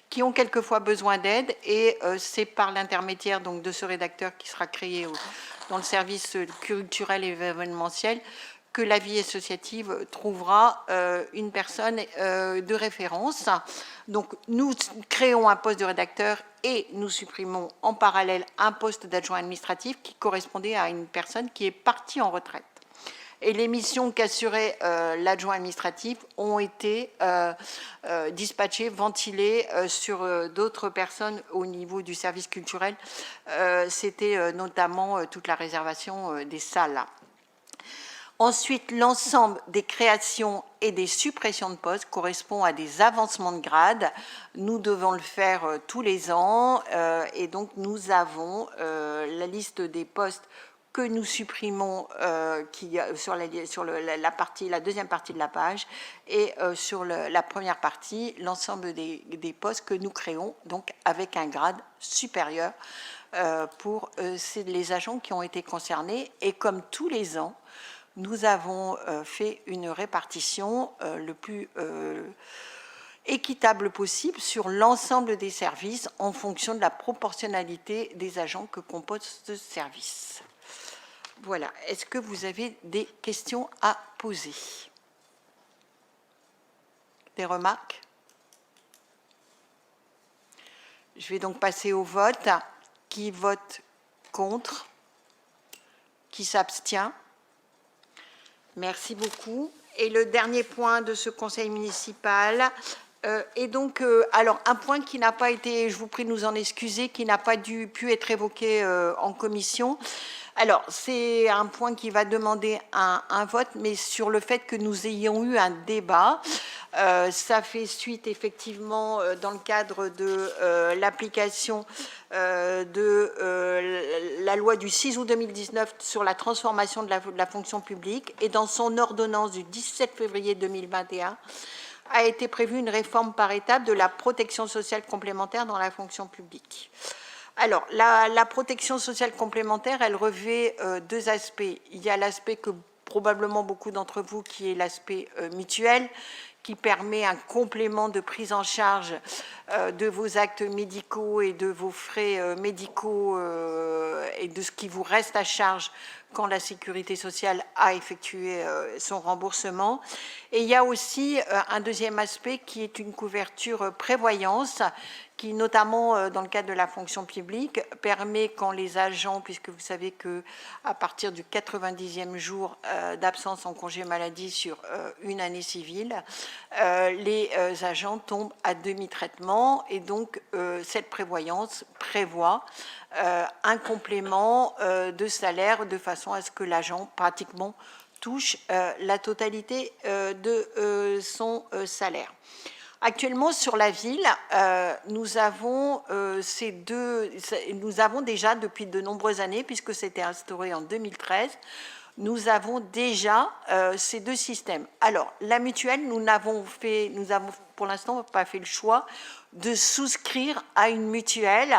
qui ont quelquefois besoin d'aide, et c'est par l'intermédiaire donc de ce rédacteur qui sera créé dans le service culturel et événementiel que la vie associative trouvera une personne de référence. Donc nous créons un poste de rédacteur et nous supprimons en parallèle un poste d'adjoint administratif qui correspondait à une personne qui est partie en retraite. Et les missions qu'assurait l'adjoint administratif ont été dispatchées, ventilées sur d'autres personnes au niveau du service culturel. C'était notamment toute la réservation des salles. Ensuite, l'ensemble des créations et des suppressions de postes correspond à des avancements de grade. Nous devons le faire tous les ans et donc nous avons la liste des postes que nous supprimons sur la deuxième partie de la page, et sur la première partie, l'ensemble des postes que nous créons, donc avec un grade supérieur pour les agents qui ont été concernés. Et comme tous les ans, nous avons fait une répartition le plus équitable possible sur l'ensemble des services en fonction de la proportionnalité des agents que compose ce service. Voilà. Est-ce que vous avez des questions à poser? Des remarques? Je vais donc passer au vote. Qui vote contre? Qui s'abstient? Merci beaucoup. Et le dernier point de ce conseil municipal est donc, alors un point qui n'a pas été, je vous prie de nous en excuser, qui n'a pas pu être évoqué en commission. Alors, c'est un point qui va demander un vote, mais sur le fait que nous ayons eu un débat. Ça fait suite, effectivement, dans le cadre de l'application de la loi du 6 août 2019 sur la transformation de la fonction publique, et dans son ordonnance du 17 février 2021, a été prévue une réforme par étapes de la protection sociale complémentaire dans la fonction publique. Alors, la protection sociale complémentaire, elle revêt deux aspects. Il y a l'aspect que probablement beaucoup d'entre vous, qui est l'aspect mutuel, qui permet un complément de prise en charge de vos actes médicaux et de vos frais médicaux et de ce qui vous reste à charge quand la sécurité sociale a effectué son remboursement. Et il y a aussi un deuxième aspect qui est une couverture prévoyance, qui, notamment dans le cadre de la fonction publique, permet, quand les agents, puisque vous savez qu'à partir du 90e jour d'absence en congé maladie sur une année civile, les agents tombent à demi-traitement, et donc cette prévoyance prévoit un complément de salaire de façon à ce que l'agent pratiquement touche la totalité de son salaire. Actuellement, sur la ville, nous avons déjà depuis de nombreuses années, puisque c'était instauré en 2013, nous avons déjà ces deux systèmes. Alors, la mutuelle, nous avons pour l'instant pas fait le choix de souscrire à une mutuelle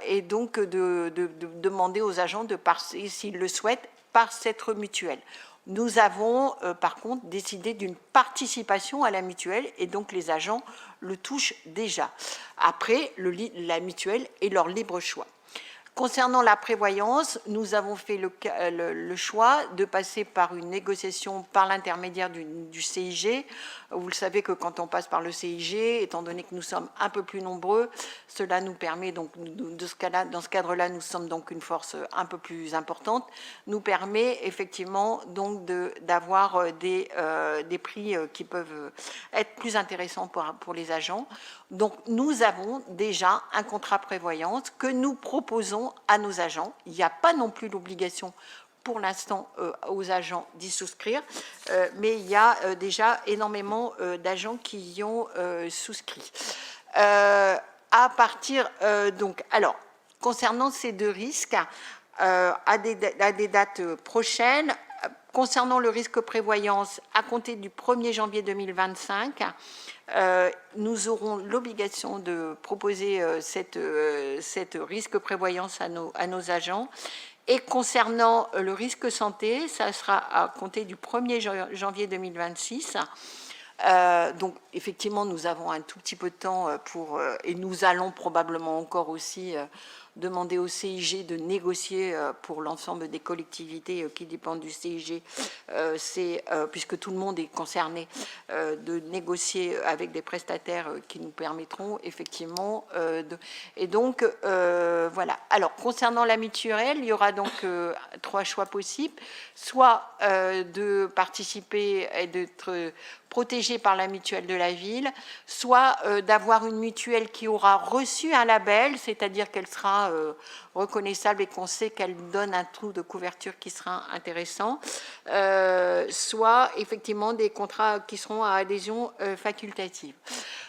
et donc de demander aux agents de passer, s'ils le souhaitent, par cette mutuelle. Nous avons par contre décidé d'une participation à la mutuelle et donc les agents le touchent déjà. Après, la mutuelle est leur libre choix. Concernant la prévoyance, nous avons fait le choix de passer par une négociation par l'intermédiaire du CIG. Vous le savez que quand on passe par le CIG, étant donné que nous sommes un peu plus nombreux, cela nous permet donc, dans ce cadre-là, nous sommes donc une force un peu plus importante, nous permet effectivement donc d'avoir des prix qui peuvent être plus intéressants pour les agents. Donc nous avons déjà un contrat prévoyance que nous proposons à nos agents. Il n'y a pas non plus l'obligation pour l'instant aux agents d'y souscrire, mais il y a déjà énormément d'agents qui y ont souscrit. À partir donc, alors concernant ces deux risques, à des dates prochaines, concernant le risque prévoyance, à compter du 1er janvier 2025, nous aurons l'obligation de proposer cette risque prévoyance à nos agents. Et concernant le risque santé, ça sera à compter du 1er janvier 2026. Donc, effectivement, nous avons un tout petit peu de temps et nous allons probablement encore aussi demander au CIG de négocier pour l'ensemble des collectivités qui dépendent du CIG, puisque tout le monde est concerné, de négocier avec des prestataires qui nous permettront effectivement et donc voilà. Alors concernant la mutuelle, il y aura donc 3 choix possibles, soit de participer et d'être protégé par la mutuelle de la ville, soit d'avoir une mutuelle qui aura reçu un label, c'est-à-dire qu'elle sera reconnaissable et qu'on sait qu'elle donne un trou de couverture qui sera intéressant, soit effectivement des contrats qui seront à adhésion facultative.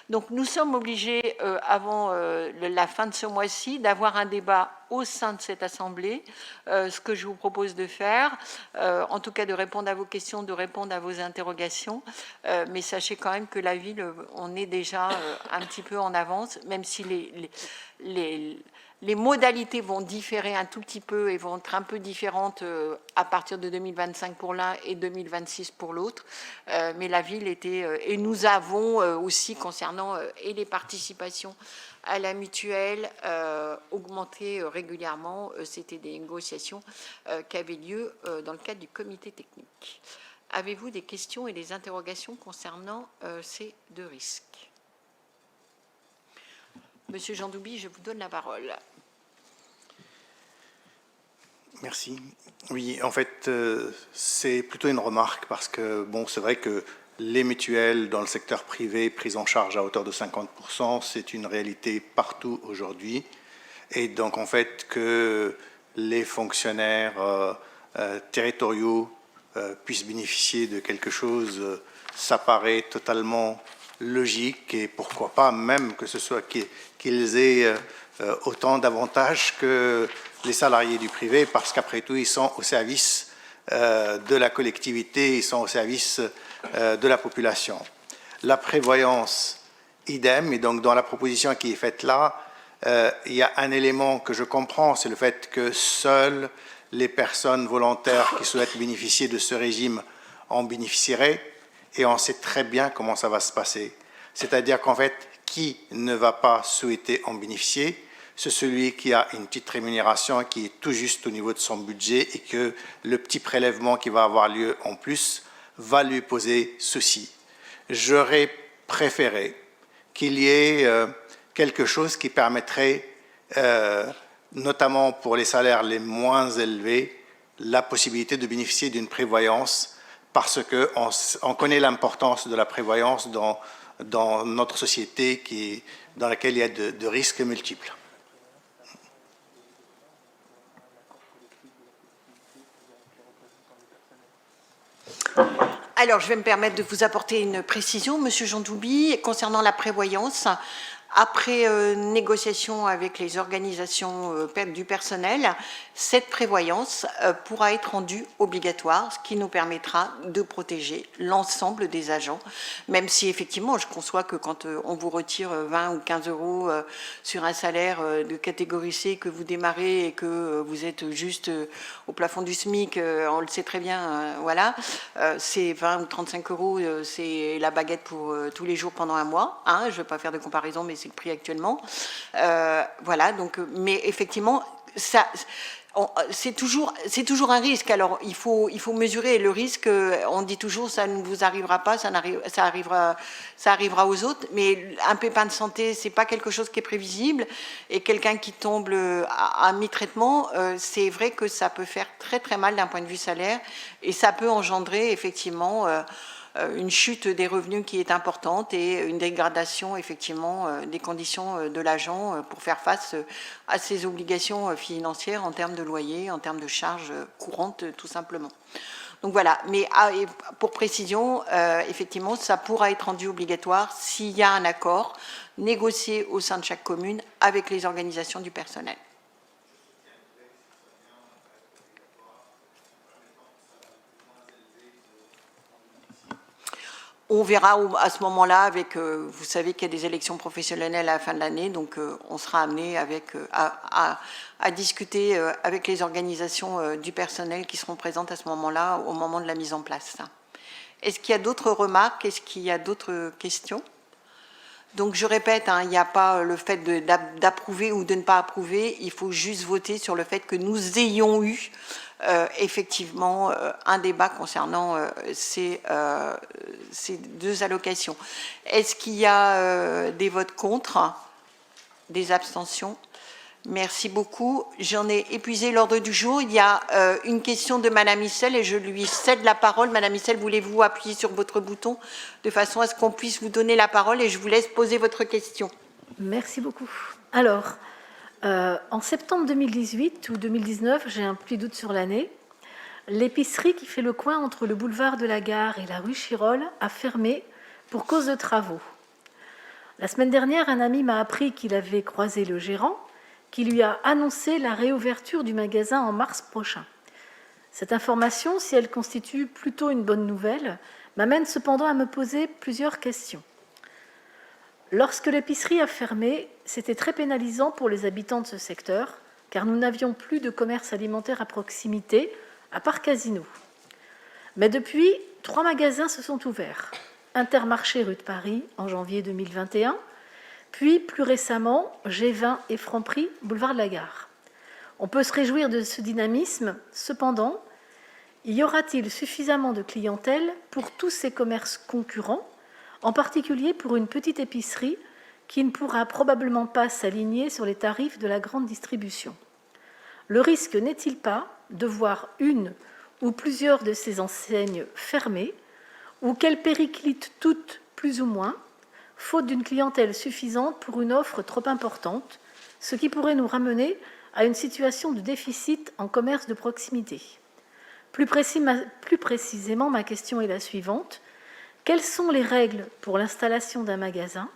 Donc nous sommes obligés, avant la fin de ce mois-ci, d'avoir un débat au sein de cette Assemblée, ce que je vous propose de faire, en tout cas de répondre à vos questions, de répondre à vos interrogations, mais sachez quand même que la ville, on est déjà un petit peu en avance, même si les modalités vont différer un tout petit peu et vont être un peu différentes à partir de 2025 pour l'un et 2026 pour l'autre. Mais la ville était... et nous avons aussi, concernant et les participations à la mutuelle, augmenté régulièrement. C'était des négociations qui avaient lieu dans le cadre du comité technique. Avez-vous des questions et des interrogations concernant ces deux risques? Monsieur Jean Doubi, je vous donne la parole. Merci. Oui, en fait, c'est plutôt une remarque parce que, bon, c'est vrai que les mutuelles dans le secteur privé prises en charge à hauteur de 50%, c'est une réalité partout aujourd'hui. Et donc, en fait, que les fonctionnaires territoriaux puissent bénéficier de quelque chose, ça paraît totalement logique et pourquoi pas même que ce soit qu'ils aient autant d'avantages que les salariés du privé, parce qu'après tout, ils sont au service de la collectivité, ils sont au service de la population. La prévoyance, idem, et donc dans la proposition qui est faite là, il y a un élément que je comprends, c'est le fait que seules les personnes volontaires qui souhaitent bénéficier de ce régime en bénéficieraient, et on sait très bien comment ça va se passer. C'est-à-dire qu'en fait, qui ne va pas souhaiter en bénéficier, c'est celui qui a une petite rémunération qui est tout juste au niveau de son budget et que le petit prélèvement qui va avoir lieu en plus va lui poser souci. J'aurais préféré qu'il y ait quelque chose qui permettrait, notamment pour les salaires les moins élevés, la possibilité de bénéficier d'une prévoyance parce qu'on connaît l'importance de la prévoyance dans notre société dans laquelle il y a de risques multiples. Alors, je vais me permettre de vous apporter une précision, Monsieur Jean Doubi, concernant la prévoyance. Après négociation avec les organisations du personnel, cette prévoyance pourra être rendue obligatoire, ce qui nous permettra de protéger l'ensemble des agents, même si effectivement je conçois que quand on vous retire 20 ou 15 euros sur un salaire de catégorie C, que vous démarrez et que vous êtes juste au plafond du SMIC, on le sait très bien, voilà, c'est 20 ou 35 euros, c'est la baguette pour tous les jours pendant un mois, hein, je ne vais pas faire de comparaison, mais c'est le prix actuellement. Voilà, donc, mais effectivement, ça, c'est toujours un risque. Alors, il faut mesurer le risque. On dit toujours, ça ne vous arrivera pas, ça arrivera aux autres. Mais un pépin de santé, c'est pas quelque chose qui est prévisible. Et quelqu'un qui tombe à mi-traitement, c'est vrai que ça peut faire très très mal d'un point de vue salaire, et ça peut engendrer effectivement une chute des revenus qui est importante et une dégradation effectivement des conditions de l'agent pour faire face à ses obligations financières en termes de loyer, en termes de charges courantes tout simplement. Donc voilà, mais pour précision, effectivement, ça pourra être rendu obligatoire s'il y a un accord négocié au sein de chaque commune avec les organisations du personnel. On verra à ce moment-là, avec, vous savez qu'il y a des élections professionnelles à la fin de l'année, donc on sera amené à discuter avec les organisations du personnel qui seront présentes à ce moment-là, au moment de la mise en place. Est-ce qu'il y a d'autres remarques? Est-ce qu'il y a d'autres questions? Donc je répète, hein, il n'y a pas le fait d'approuver ou de ne pas approuver, il faut juste voter sur le fait que nous ayons eu effectivement un débat concernant ces deux allocations. Est-ce qu'il y a des votes contre, des abstentions? Merci beaucoup. J'en ai épuisé l'ordre du jour. Il y a une question de Madame Issel et je lui cède la parole. Madame Issel, voulez-vous appuyer sur votre bouton de façon à ce qu'on puisse vous donner la parole et je vous laisse poser votre question. Merci beaucoup. Alors, en septembre 2018 ou 2019, j'ai un petit doute sur l'année, l'épicerie qui fait le coin entre le boulevard de la Gare et la rue Chirol a fermé pour cause de travaux. La semaine dernière, un ami m'a appris qu'il avait croisé le gérant qui lui a annoncé la réouverture du magasin en mars prochain. Cette information, si elle constitue plutôt une bonne nouvelle, m'amène cependant à me poser plusieurs questions. Lorsque l'épicerie a fermé, c'était très pénalisant pour les habitants de ce secteur, car nous n'avions plus de commerce alimentaire à proximité, à part Casino. Mais depuis, 3 magasins se sont ouverts. Intermarché rue de Paris en janvier 2021, puis plus récemment, G20 et Franprix, boulevard de la Gare. On peut se réjouir de ce dynamisme, cependant, y aura-t-il suffisamment de clientèle pour tous ces commerces concurrents, en particulier pour une petite épicerie qui ne pourra probablement pas s'aligner sur les tarifs de la grande distribution? Le risque n'est-il pas de voir une ou plusieurs de ces enseignes fermées, ou qu'elles périclitent toutes plus ou moins, faute d'une clientèle suffisante pour une offre trop importante, ce qui pourrait nous ramener à une situation de déficit en commerce de proximité? Plus précisément, ma question est la suivante. Quelles sont les règles pour l'installation d'un magasin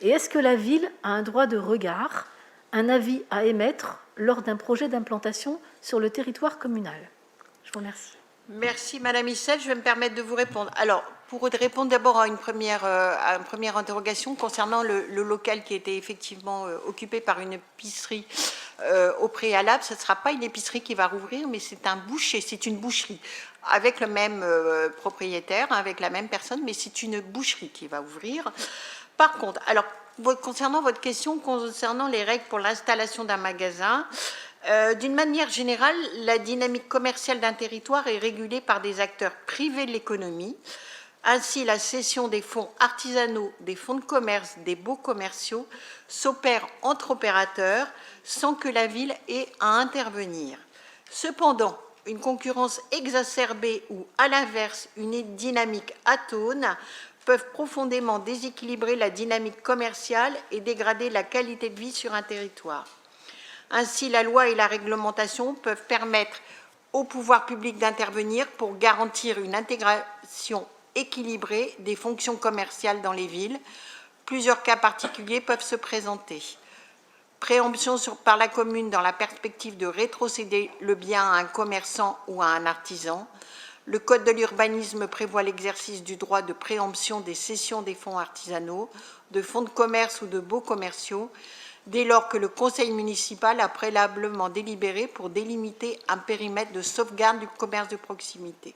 et est-ce que la ville a un droit de regard, un avis à émettre lors d'un projet d'implantation sur le territoire communal? Je vous remercie. Merci Madame Issel, je vais me permettre de vous répondre. Alors, pour répondre d'abord à une première interrogation concernant le local qui était effectivement occupé par une épicerie au préalable, ce ne sera pas une épicerie qui va rouvrir, mais c'est un boucher, c'est une boucherie avec le même propriétaire, avec la même personne, mais c'est une boucherie qui va ouvrir. Par contre, alors, concernant votre question concernant les règles pour l'installation d'un magasin, d'une manière générale, la dynamique commerciale d'un territoire est régulée par des acteurs privés de l'économie. Ainsi, la cession des fonds artisanaux, des fonds de commerce, des baux commerciaux s'opère entre opérateurs sans que la ville ait à intervenir. Cependant, une concurrence exacerbée ou, à l'inverse, une dynamique atone peuvent profondément déséquilibrer la dynamique commerciale et dégrader la qualité de vie sur un territoire. Ainsi, la loi et la réglementation peuvent permettre au pouvoir public d'intervenir pour garantir une intégration équilibrée des fonctions commerciales dans les villes. Plusieurs cas particuliers peuvent se présenter. Préemption par la commune dans la perspective de rétrocéder le bien à un commerçant ou à un artisan. Le Code de l'urbanisme prévoit l'exercice du droit de préemption des cessions des fonds artisanaux, de fonds de commerce ou de baux commerciaux, dès lors que le conseil municipal a préalablement délibéré pour délimiter un périmètre de sauvegarde du commerce de proximité.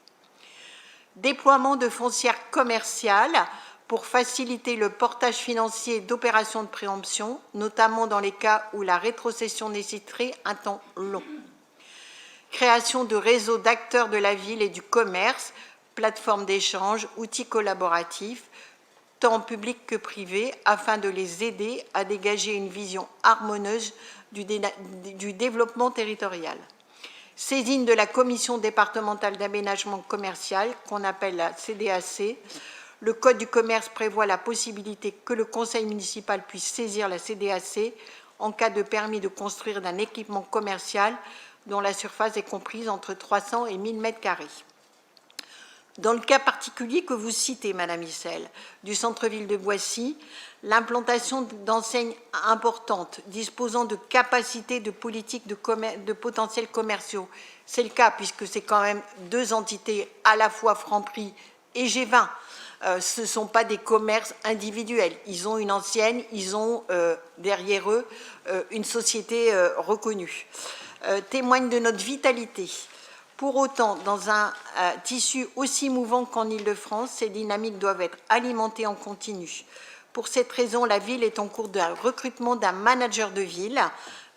Déploiement de foncières commerciales pour faciliter le portage financier d'opérations de préemption, notamment dans les cas où la rétrocession nécessiterait un temps long. Création de réseaux d'acteurs de la ville et du commerce, plateformes d'échange, outils collaboratifs, tant publics que privés, afin de les aider à dégager une vision harmonieuse du développement territorial. Saisine de la commission départementale d'aménagement commercial, qu'on appelle la CDAC. Le Code du commerce prévoit la possibilité que le conseil municipal puisse saisir la CDAC en cas de permis de construire d'un équipement commercial dont la surface est comprise entre 300 et 1000 m². Dans le cas particulier que vous citez, Madame Issel, du centre-ville de Boissy, l'implantation d'enseignes importantes disposant de capacités de politique de potentiels commerciaux, c'est le cas puisque c'est quand même deux entités, à la fois Franprix et G20. Ce ne sont pas des commerces individuels. Ils ont une enseigne, ils ont derrière eux une société reconnue. Témoigne de notre vitalité. Pour autant, dans un tissu aussi mouvant qu'en Île-de-France, ces dynamiques doivent être alimentées en continu. Pour cette raison, la ville est en cours de recrutement d'un manager de ville,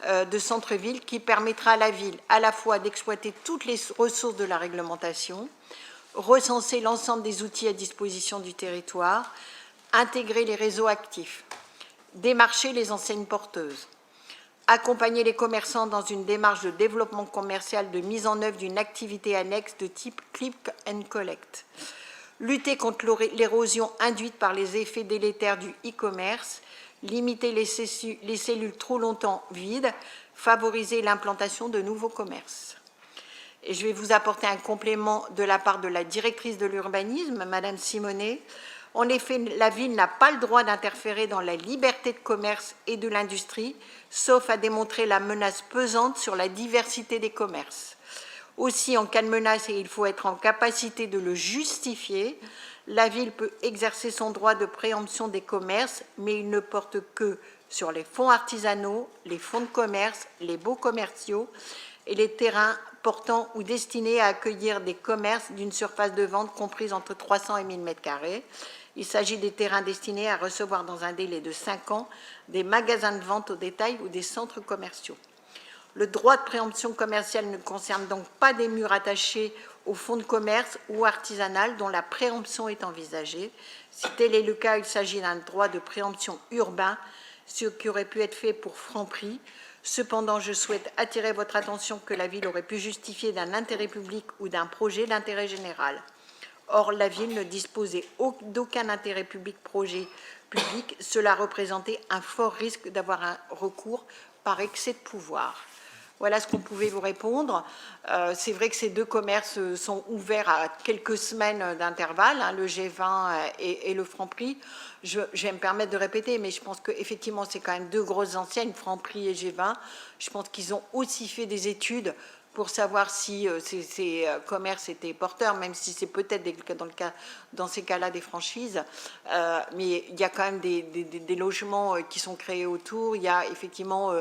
de centre-ville, qui permettra à la ville à la fois d'exploiter toutes les ressources de la réglementation, recenser l'ensemble des outils à disposition du territoire, intégrer les réseaux actifs, démarcher les enseignes porteuses, accompagner les commerçants dans une démarche de développement commercial de mise en œuvre d'une activité annexe de type click and collect, lutter contre l'érosion induite par les effets délétères du e-commerce, limiter les cellules trop longtemps vides, favoriser l'implantation de nouveaux commerces. Et je vais vous apporter un complément de la part de la directrice de l'urbanisme, Madame Simonet. En effet, la ville n'a pas le droit d'interférer dans la liberté de commerce et de l'industrie, sauf à démontrer la menace pesante sur la diversité des commerces. Aussi, en cas de menace, et il faut être en capacité de le justifier, la ville peut exercer son droit de préemption des commerces, mais il ne porte que sur les fonds artisanaux, les fonds de commerce, les baux commerciaux et les terrains portant ou destinés à accueillir des commerces d'une surface de vente comprise entre 300 et 1000 m². Il s'agit des terrains destinés à recevoir dans un délai de 5 ans des magasins de vente au détail ou des centres commerciaux. Le droit de préemption commerciale ne concerne donc pas des murs attachés aux fonds de commerce ou artisanal dont la préemption est envisagée. Si tel est le cas, il s'agit d'un droit de préemption urbain, ce qui aurait pu être fait pour Franprix. Cependant, je souhaite attirer votre attention que la ville aurait pu justifier d'un intérêt public ou d'un projet d'intérêt général. Or, la ville ne disposait d'aucun intérêt projet public. Cela représentait un fort risque d'avoir un recours par excès de pouvoir. Voilà ce qu'on pouvait vous répondre. C'est vrai que ces deux commerces sont ouverts à quelques semaines d'intervalle, hein, le G20 et le Franprix. Je vais me permettre de répéter, mais je pense qu'effectivement, c'est quand même deux grosses enseignes, Franprix et G20. Je pense qu'ils ont aussi fait des études pour savoir si ces commerces étaient porteurs, même si c'est peut-être dans ces cas-là des franchises. Mais il y a quand même des logements qui sont créés autour. Il y a effectivement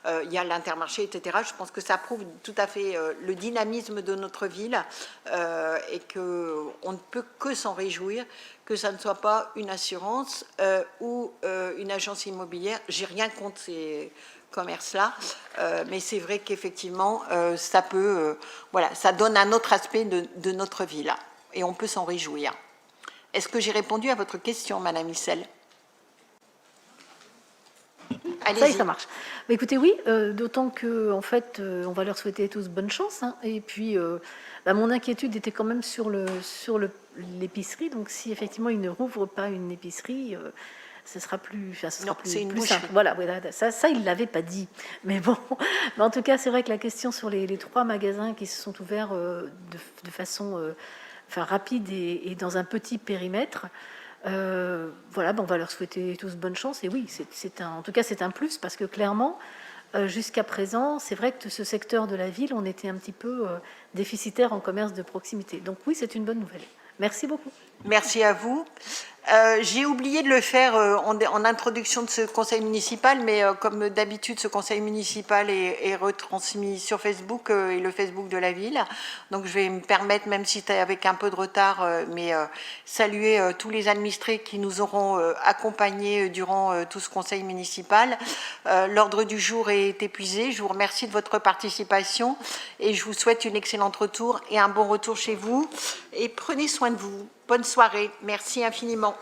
il y a l'Intermarché, etc. Je pense que ça prouve tout à fait le dynamisme de notre ville et qu'on ne peut que s'en réjouir que ça ne soit pas une assurance ou une agence immobilière. J'ai rien contre ces commerce-là, mais c'est vrai qu'effectivement, ça peut, voilà, ça donne un autre aspect de notre ville, et on peut s'en réjouir. Est-ce que j'ai répondu à votre question, Madame Issel? Ça y est, ça marche. Bah, écoutez, oui, d'autant que, en fait, on va leur souhaiter tous bonne chance. Hein, et puis, mon inquiétude était quand même sur l'épicerie. Donc, si effectivement ils ne rouvrent pas une épicerie, ce sera plus, plus simple. Voilà, ça il l'avait pas dit. Mais bon, mais en tout cas, c'est vrai que la question sur les 3 magasins qui se sont ouverts de façon rapide et dans un petit périmètre. Voilà, on va leur souhaiter tous bonne chance. Et oui, en tout cas, c'est un plus parce que clairement, jusqu'à présent, c'est vrai que ce secteur de la ville, on était un petit peu déficitaire en commerce de proximité. Donc oui, c'est une bonne nouvelle. Merci beaucoup. Merci à vous. J'ai oublié de le faire en introduction de ce conseil municipal, mais comme d'habitude, ce conseil municipal est retransmis sur Facebook et le Facebook de la ville. Donc je vais me permettre, même si c'est avec un peu de retard, mais saluer tous les administrés qui nous auront accompagnés durant tout ce conseil municipal. L'ordre du jour est épuisé. Je vous remercie de votre participation et je vous souhaite une excellente retour et un bon retour chez vous. Et prenez soin de vous. Bonne soirée. Merci infiniment.